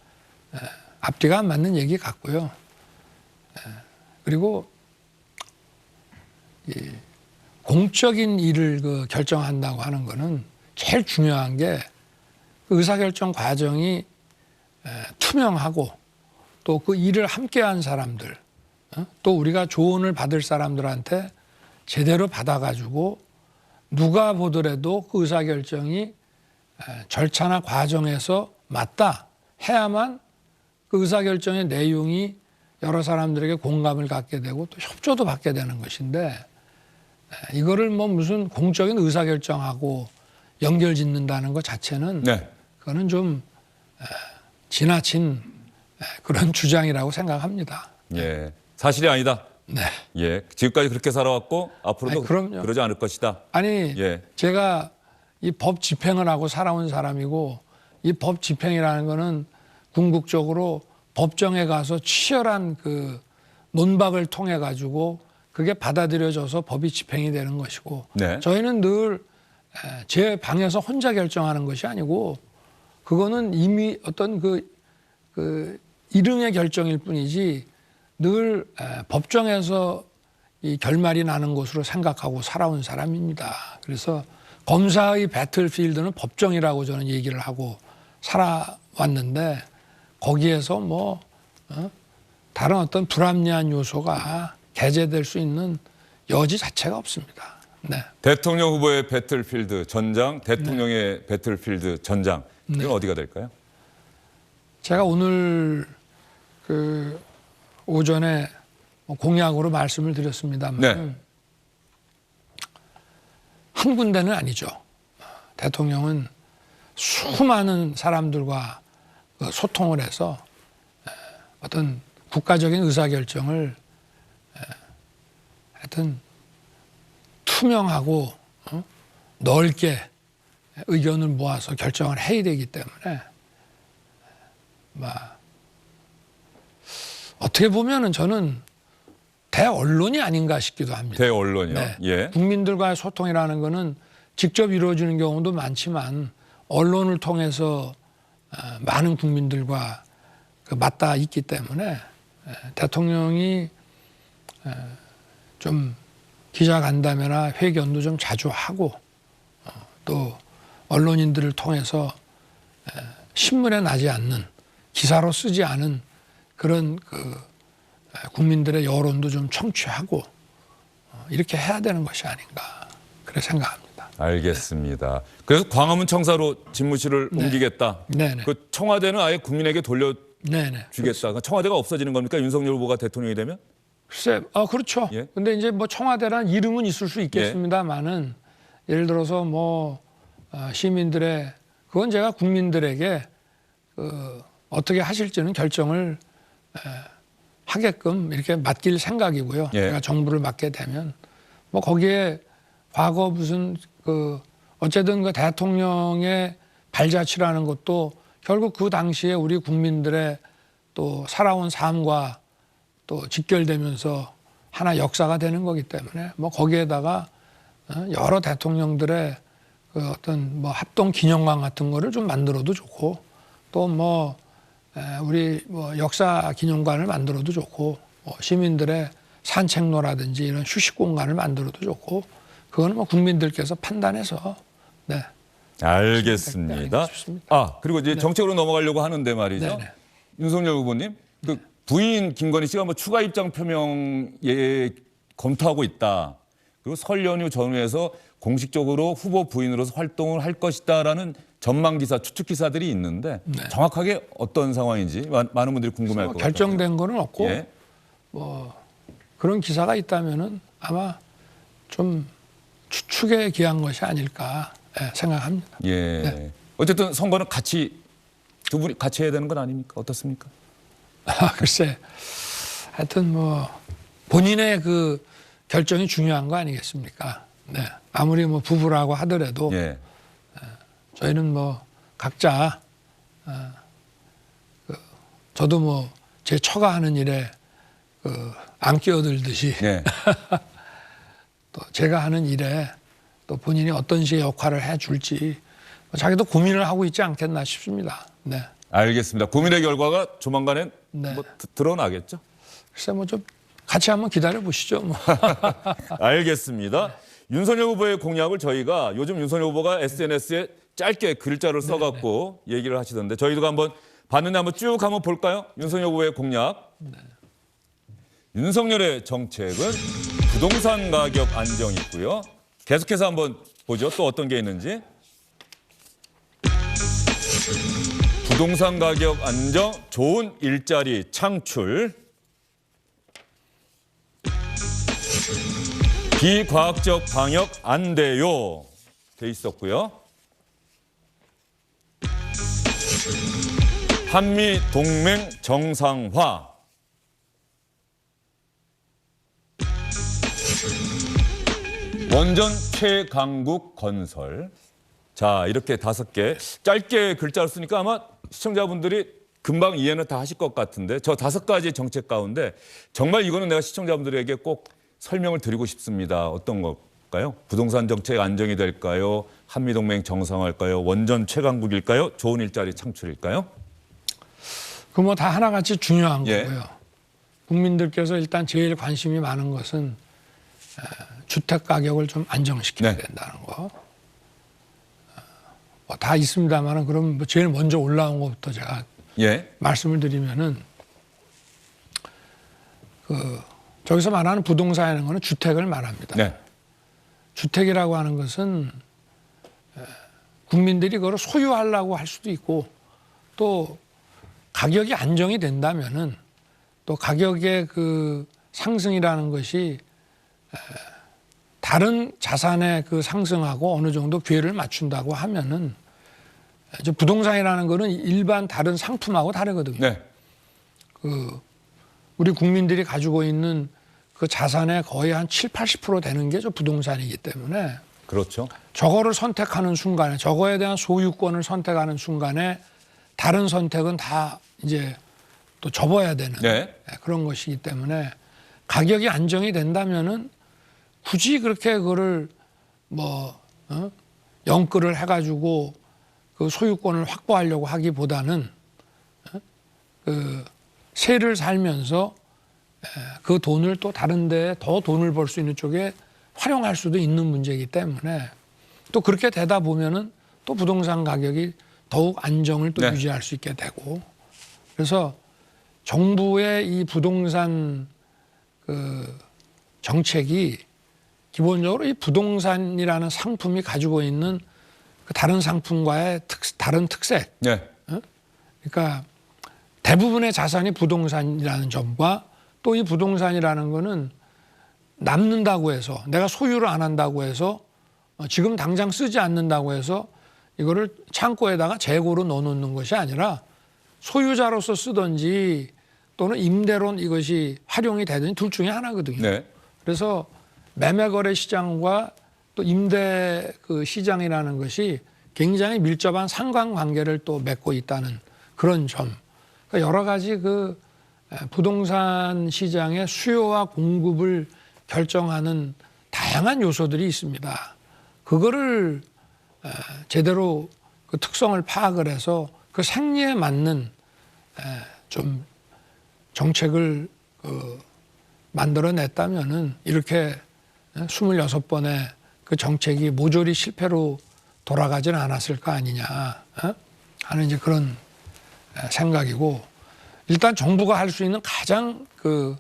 앞뒤가 안 맞는 얘기 같고요. 그리고 이 공적인 일을 그 결정한다고 하는 거는 제일 중요한 게 그 의사결정 과정이 투명하고 또 그 일을 함께한 사람들 또 우리가 조언을 받을 사람들한테 제대로 받아가지고 누가 보더라도 그 의사결정이 절차나 과정에서 맞다 해야만 그 의사결정의 내용이 여러 사람들에게 공감을 갖게 되고 또 협조도 받게 되는 것인데 이거를 뭐 무슨 공적인 의사결정하고 연결짓는다는 것 자체는 네. 그거는 좀 지나친 그런 주장이라고 생각합니다. 예. 사실이 아니다. 네. 예. 지금까지 그렇게 살아왔고 앞으로도 그럼요. 그러지 않을 것이다. 아니 예. 제가 이 법 집행을 하고 살아온 사람이고 이 법 집행이라는 거는 궁극적으로 법정에 가서 치열한 그 논박을 통해 가지고 그게 받아들여져서 법이 집행이 되는 것이고 네. 저희는 늘 제 방에서 혼자 결정하는 것이 아니고 그거는 이미 어떤 그 일응의 결정일 뿐이지 늘 법정에서 이 결말이 나는 것으로 생각하고 살아온 사람입니다. 그래서 검사의 배틀필드는 법정이라고 저는 얘기를 하고 살아왔는데 거기에서 뭐 다른 어떤 불합리한 요소가 개재될 수 있는 여지 자체가 없습니다. 네. 대통령 후보의 배틀필드 전장, 대통령의 배틀필드 전장. 이건 어디가 될까요? 제가 오늘 그 오전에 공약으로 말씀을 드렸습니다만 네. 한 군데는 아니죠. 대통령은 수많은 사람들과 소통을 해서 어떤 국가적인 의사결정을 하여튼 투명하고 넓게 의견을 모아서 결정을 해야 되기 때문에 어떻게 보면은 저는 대언론이 아닌가 싶기도 합니다. 대언론이요? 네. 예. 국민들과의 소통이라는 거는 직접 이루어지는 경우도 많지만 언론을 통해서 많은 국민들과 맞닿아 있기 때문에 대통령이 좀 기자간담회나 회견도 좀 자주 하고 또 언론인들을 통해서 신문에 나지 않는 기사로 쓰지 않은 그런 국민들의 여론도 좀 청취하고 이렇게 해야 되는 것이 아닌가 그렇게 생각합니다. 알겠습니다. 그래서 광화문 청사로 집무실을 옮기겠다. 네네. 그 청와대는 아예 국민에게 네네. 돌려주겠다. 청와대가 없어지는 겁니까? 윤석열 후보가 대통령이 되면? 글쎄, 그렇죠. 예? 근데 이제 뭐 청와대란 이름은 있을 수 있겠습니다만은 예를 들어서 뭐 시민들의 그건 제가 국민들에게 어떻게 하실지는 결정을 하게끔 이렇게 맡길 생각이고요. 예. 제가 정부를 맡게 되면 뭐 거기에 과거 무슨 어쨌든 그 대통령의 발자취라는 것도 결국 그 당시에 우리 국민들의 또 살아온 삶과 또 직결되면서 하나 역사가 되는 거기 때문에 뭐 거기에다가 여러 대통령들의 어떤 뭐 합동 기념관 같은 거를 좀 만들어도 좋고 또 뭐 우리 뭐 역사 기념관을 만들어도 좋고 시민들의 산책로라든지 이런 휴식 공간을 만들어도 좋고 그거는 뭐 국민들께서 판단해서 네. 알겠습니다. 그리고 이제 정책으로 넘어가려고 하는데 말이죠. 네네. 윤석열 후보님, 그 부인 김건희 씨가 뭐 추가 입장 표명에 검토하고 있다. 그리고 설 연휴 전후에서 공식적으로 후보 부인으로서 활동을 할 것이다라는 전망 기사, 추측 기사들이 있는데 정확하게 어떤 상황인지 많은 분들이 궁금해할 것 같아요. 결정된 거는 없고 예. 뭐 그런 기사가 있다면은 아마 좀 추측에 기한 것이 아닐까 생각합니다. 예. 네. 어쨌든 선거는 두 분이 같이 해야 되는 건 아닙니까? 어떻습니까? 글쎄, 하여튼 뭐 본인의 그 결정이 중요한 거 아니겠습니까? 네. 아무리 뭐 부부라고 하더라도 예. 저희는 뭐 각자 저도 뭐 제 처가 하는 일에 안 끼어들듯이 예. 또 제가 하는 일에 또 본인이 어떤 식의 역할을 해줄지 자기도 고민을 하고 있지 않겠나 싶습니다. 네. 알겠습니다. 고민의 결과가 조만간엔 네. 뭐 드러나겠죠? 글쎄 뭐 좀 같이 한번 기다려 보시죠. 뭐. 알겠습니다. 윤석열 후보의 공약을 저희가 요즘 윤석열 후보가 SNS에 짧게 글자를 써갖고 얘기를 하시던데 저희도 한번 봤는데 한번 쭉 한번 볼까요? 윤석열 후보의 공약. 윤석열의 정책은 부동산 가격 안정이 있고요. 계속해서 한번 보죠. 또 어떤 게 있는지. 부동산 가격 안정, 좋은 일자리 창출. 비과학적 방역 안 돼요. 돼 있었고요. 한미 동맹 정상화. 원전 최강국 건설. 자, 이렇게 5개. 짧게 글자를 쓰니까 아마 시청자분들이 금방 이해는 다 하실 것 같은데 저 5가지 정책 가운데 정말 이거는 내가 시청자분들에게 꼭 설명을 드리고 싶습니다. 어떤 걸까요? 부동산 정책 안정이 될까요? 한미동맹 정상화일까요? 원전 최강국일까요? 좋은 일자리 창출일까요? 그 뭐 다 하나같이 중요한 예. 거고요. 국민들께서 일단 제일 관심이 많은 것은 주택 가격을 좀 안정시켜야 된다는 거. 뭐 다 있습니다만은 그럼 뭐 제일 먼저 올라온 것부터 제가 말씀을 드리면은 저기서 말하는 부동산이라는 거는 주택을 말합니다. 네. 주택이라고 하는 것은 국민들이 그걸 소유하려고 할 수도 있고 또 가격이 안정이 된다면은 또 가격의 그 상승이라는 것이 다른 자산의 그 상승하고 어느 정도 궤를 맞춘다고 하면은 이제 부동산이라는 거는 일반 다른 상품하고 다르거든요. 네. 우리 국민들이 가지고 있는 그 자산의 거의 한 70~80% 되는 게 저 부동산이기 때문에 그렇죠. 저거를 선택하는 순간에 저거에 대한 소유권을 선택하는 순간에 다른 선택은 다 이제 또 접어야 되는 그런 것이기 때문에 가격이 안정이 된다면은 굳이 그렇게 그거를 뭐 영끌을 해가지고 그 소유권을 확보하려고 하기보다는 그 세를 살면서 그 돈을 또 다른 데에 더 돈을 벌 수 있는 쪽에 활용할 수도 있는 문제이기 때문에 또 그렇게 되다 보면은 또 부동산 가격이 더욱 안정을 또 네. 유지할 수 있게 되고 그래서 정부의 이 부동산 그 정책이 기본적으로 이 부동산이라는 상품이 가지고 있는 그 다른 상품과의 다른 특색. 네. 그러니까 대부분의 자산이 부동산이라는 점과 또 이 부동산이라는 거는 남는다고 해서 내가 소유를 안 한다고 해서 지금 당장 쓰지 않는다고 해서 이거를 창고에다가 재고로 넣어놓는 것이 아니라 소유자로서 쓰든지 또는 임대로 이것이 활용이 되든지 둘 중에 하나거든요. 네. 그래서 매매거래 시장과 또 임대 그 시장이라는 것이 굉장히 밀접한 상관관계를 또 맺고 있다는 그런 점. 그러니까 여러 가지 그 부동산 시장의 수요와 공급을 결정하는 다양한 요소들이 있습니다. 그거를 제대로 그 특성을 파악을 해서 그 생리에 맞는 좀 정책을 만들어냈다면은 이렇게 26번의 그 정책이 모조리 실패로 돌아가지는 않았을 거 아니냐 하는 이제 그런 생각이고 일단 정부가 할 수 있는 가장 그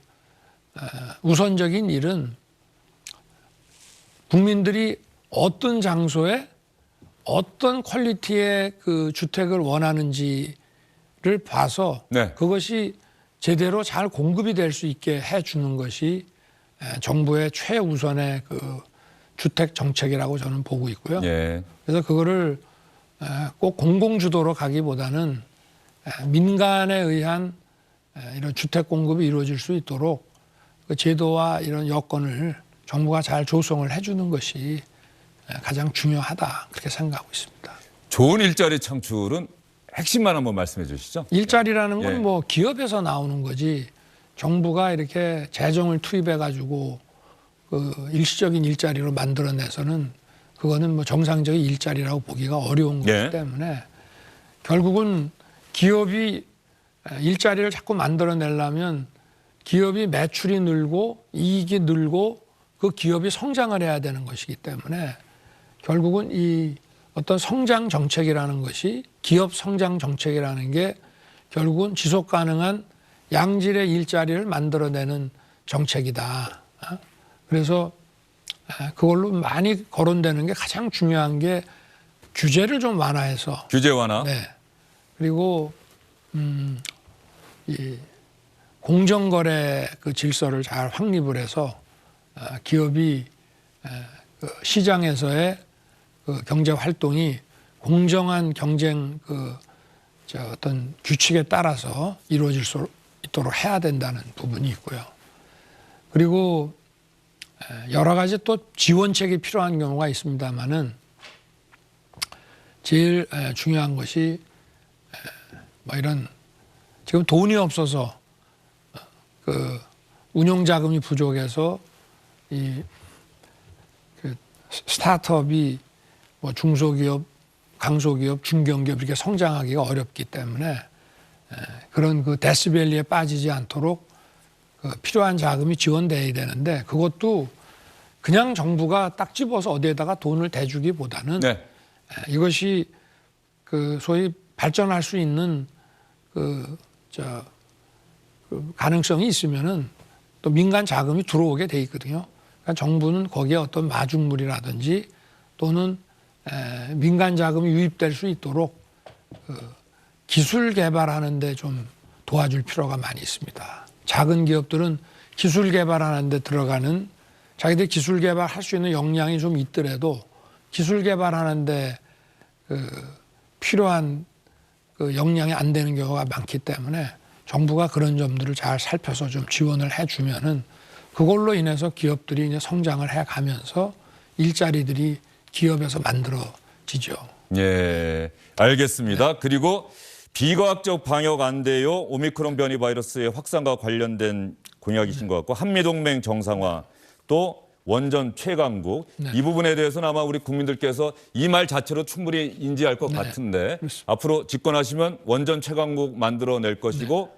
우선적인 일은 국민들이 어떤 장소에 어떤 퀄리티의 그 주택을 원하는지를 봐서 네. 그것이 제대로 잘 공급이 될 수 있게 해주는 것이 정부의 최우선의 그 주택 정책이라고 저는 보고 있고요. 예. 그래서 그거를 꼭 공공주도로 가기보다는 민간에 의한 이런 주택 공급이 이루어질 수 있도록 그 제도와 이런 여건을 정부가 잘 조성을 해주는 것이 가장 중요하다 그렇게 생각하고 있습니다. 좋은 일자리 창출은 핵심만 한번 말씀해 주시죠. 일자리라는 건 예. 뭐 기업에서 나오는 거지 정부가 이렇게 재정을 투입해 가지고 그 일시적인 일자리로 만들어내서는 그거는 뭐 정상적인 일자리라고 보기가 어려운 거기 예. 때문에 결국은 기업이 일자리를 자꾸 만들어내려면 기업이 매출이 늘고 이익이 늘고 그 기업이 성장을 해야 되는 것이기 때문에 결국은 이 어떤 성장 정책이라는 것이 기업 성장 정책이라는 게 결국은 지속 가능한 양질의 일자리를 만들어내는 정책이다. 그래서 그걸로 많이 거론되는 게 가장 중요한 게 규제를 좀 완화해서 규제 완화. 네. 그리고 이 공정거래 그 질서를 잘 확립을 해서 기업이 그 시장에서의 그 경제 활동이 공정한 경쟁 그 어떤 규칙에 따라서 이루어질 수 있도록 해야 된다는 부분이 있고요. 그리고 여러 가지 또 지원책이 필요한 경우가 있습니다만은 제일 중요한 것이 뭐 이런 지금 돈이 없어서 그 운용 자금이 부족해서 이 그 스타트업이 뭐 중소기업, 강소기업, 중견기업 이렇게 성장하기가 어렵기 때문에 그런 그 데스밸리에 빠지지 않도록 그 필요한 자금이 지원돼야 되는데 그것도 그냥 정부가 딱 집어서 어디에다가 돈을 대주기보다는 네. 이것이 그 소위 발전할 수 있는 그 가능성이 있으면은 또 민간 자금이 들어오게 돼 있거든요. 그러니까 정부는 거기에 어떤 마중물이라든지 또는 민간 자금이 유입될 수 있도록 그 기술 개발하는 데 좀 도와줄 필요가 많이 있습니다. 작은 기업들은 기술 개발하는 데 들어가는 자기들 기술 개발할 수 있는 역량이 좀 있더라도 기술 개발하는 데 그 필요한 그 역량이 안 되는 경우가 많기 때문에 정부가 그런 점들을 잘 살펴서 좀 지원을 해주면은 그걸로 인해서 기업들이 이제 성장을 해가면서 일자리들이 기업에서 만들어지죠. 예, 알겠습니다. 네. 그리고 비과학적 방역 안 돼요. 오미크론 변이 바이러스의 확산과 관련된 공약이신 것 같고 한미동맹 정상화 또 원전 최강국. 네. 이 부분에 대해서는 아마 우리 국민들께서 이 말 자체로 충분히 인지할 것 네. 같은데 그렇습니다. 앞으로 집권하시면 원전 최강국 만들어낼 것이고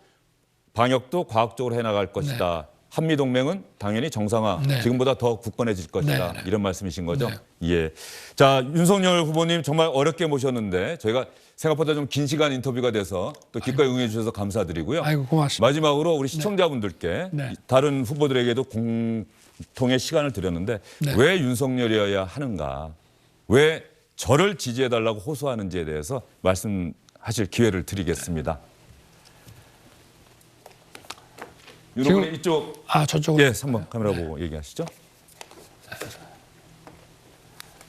방역도 과학적으로 해나갈 것이다. 한미동맹은 당연히 정상화, 네. 지금보다 더 굳건해질 것이다. 네. 이런 말씀이신 거죠? 네. 예. 자, 윤석열 후보님 정말 어렵게 모셨는데 저희가 생각보다 좀 긴 시간 인터뷰가 돼서 또 기꺼이 응해 주셔서 감사드리고요. 아이고 고맙습니다. 마지막으로 우리 시청자분들께 네. 다른 후보들에게도 공통의 시간을 드렸는데 네. 왜 윤석열이어야 하는가? 왜 저를 지지해달라고 호소하는지에 대해서 말씀하실 기회를 드리겠습니다. 윤 지금- 후보님 이쪽 저쪽으로. 예, 3번 카메라 보고 얘기하시죠.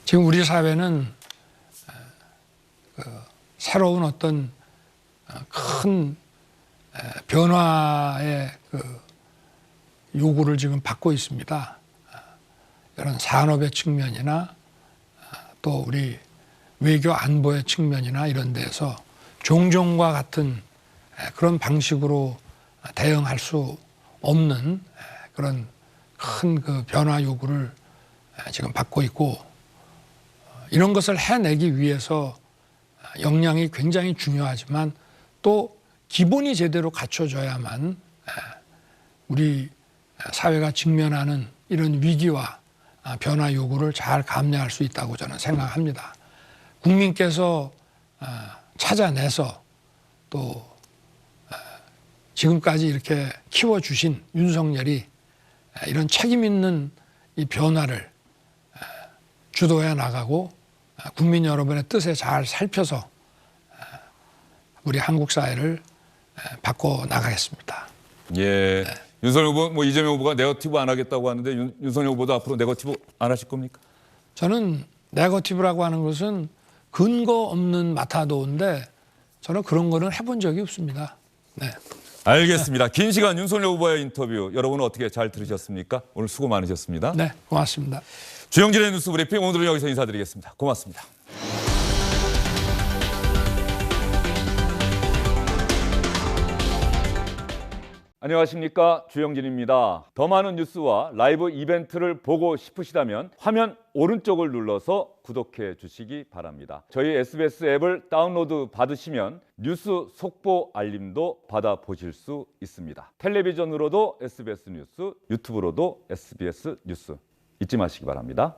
지금 우리 사회는 새로운 어떤 큰 변화의 요구를 지금 받고 있습니다. 이런 산업의 측면이나 또 우리 외교 안보의 측면이나 이런 데서 종전과 같은 그런 방식으로 대응할 수 없는 그런 큰 그 변화 요구를 지금 받고 있고, 이런 것을 해내기 위해서 역량이 굉장히 중요하지만 또 기본이 제대로 갖춰져야만 우리 사회가 직면하는 이런 위기와 변화 요구를 잘 감내할 수 있다고 저는 생각합니다. 국민께서 찾아내서 또 지금까지 이렇게 키워주신 윤석열이 이런 책임 있는 이 변화를 주도해 나가고 국민 여러분의 뜻에 잘 살펴서 우리 한국 사회를 바꿔 나가겠습니다. 예. 윤석열 후보, 뭐 이재명 후보가 네거티브 안 하겠다고 하는데 윤석열 후보도 앞으로 네거티브 안 하실 겁니까? 저는 네거티브라고 하는 것은 근거 없는 마타도인데 저는 그런 거는 해본 적이 없습니다. 네. 알겠습니다. 긴 시간 윤석열 후보의 인터뷰 여러분은 어떻게 잘 들으셨습니까? 오늘 수고 많으셨습니다. 네, 고맙습니다. 주영진의 뉴스 브리핑 오늘은 여기서 인사드리겠습니다. 고맙습니다. 안녕하십니까, 주영진입니다. 더 많은 뉴스와 라이브 이벤트를 보고 싶으시다면 화면 오른쪽을 눌러서 구독해 주시기 바랍니다. 저희 SBS 앱을 다운로드 받으시면 뉴스 속보 알림도 받아보실 수 있습니다. 텔레비전으로도 SBS 뉴스, 유튜브로도 SBS 뉴스 잊지 마시기 바랍니다.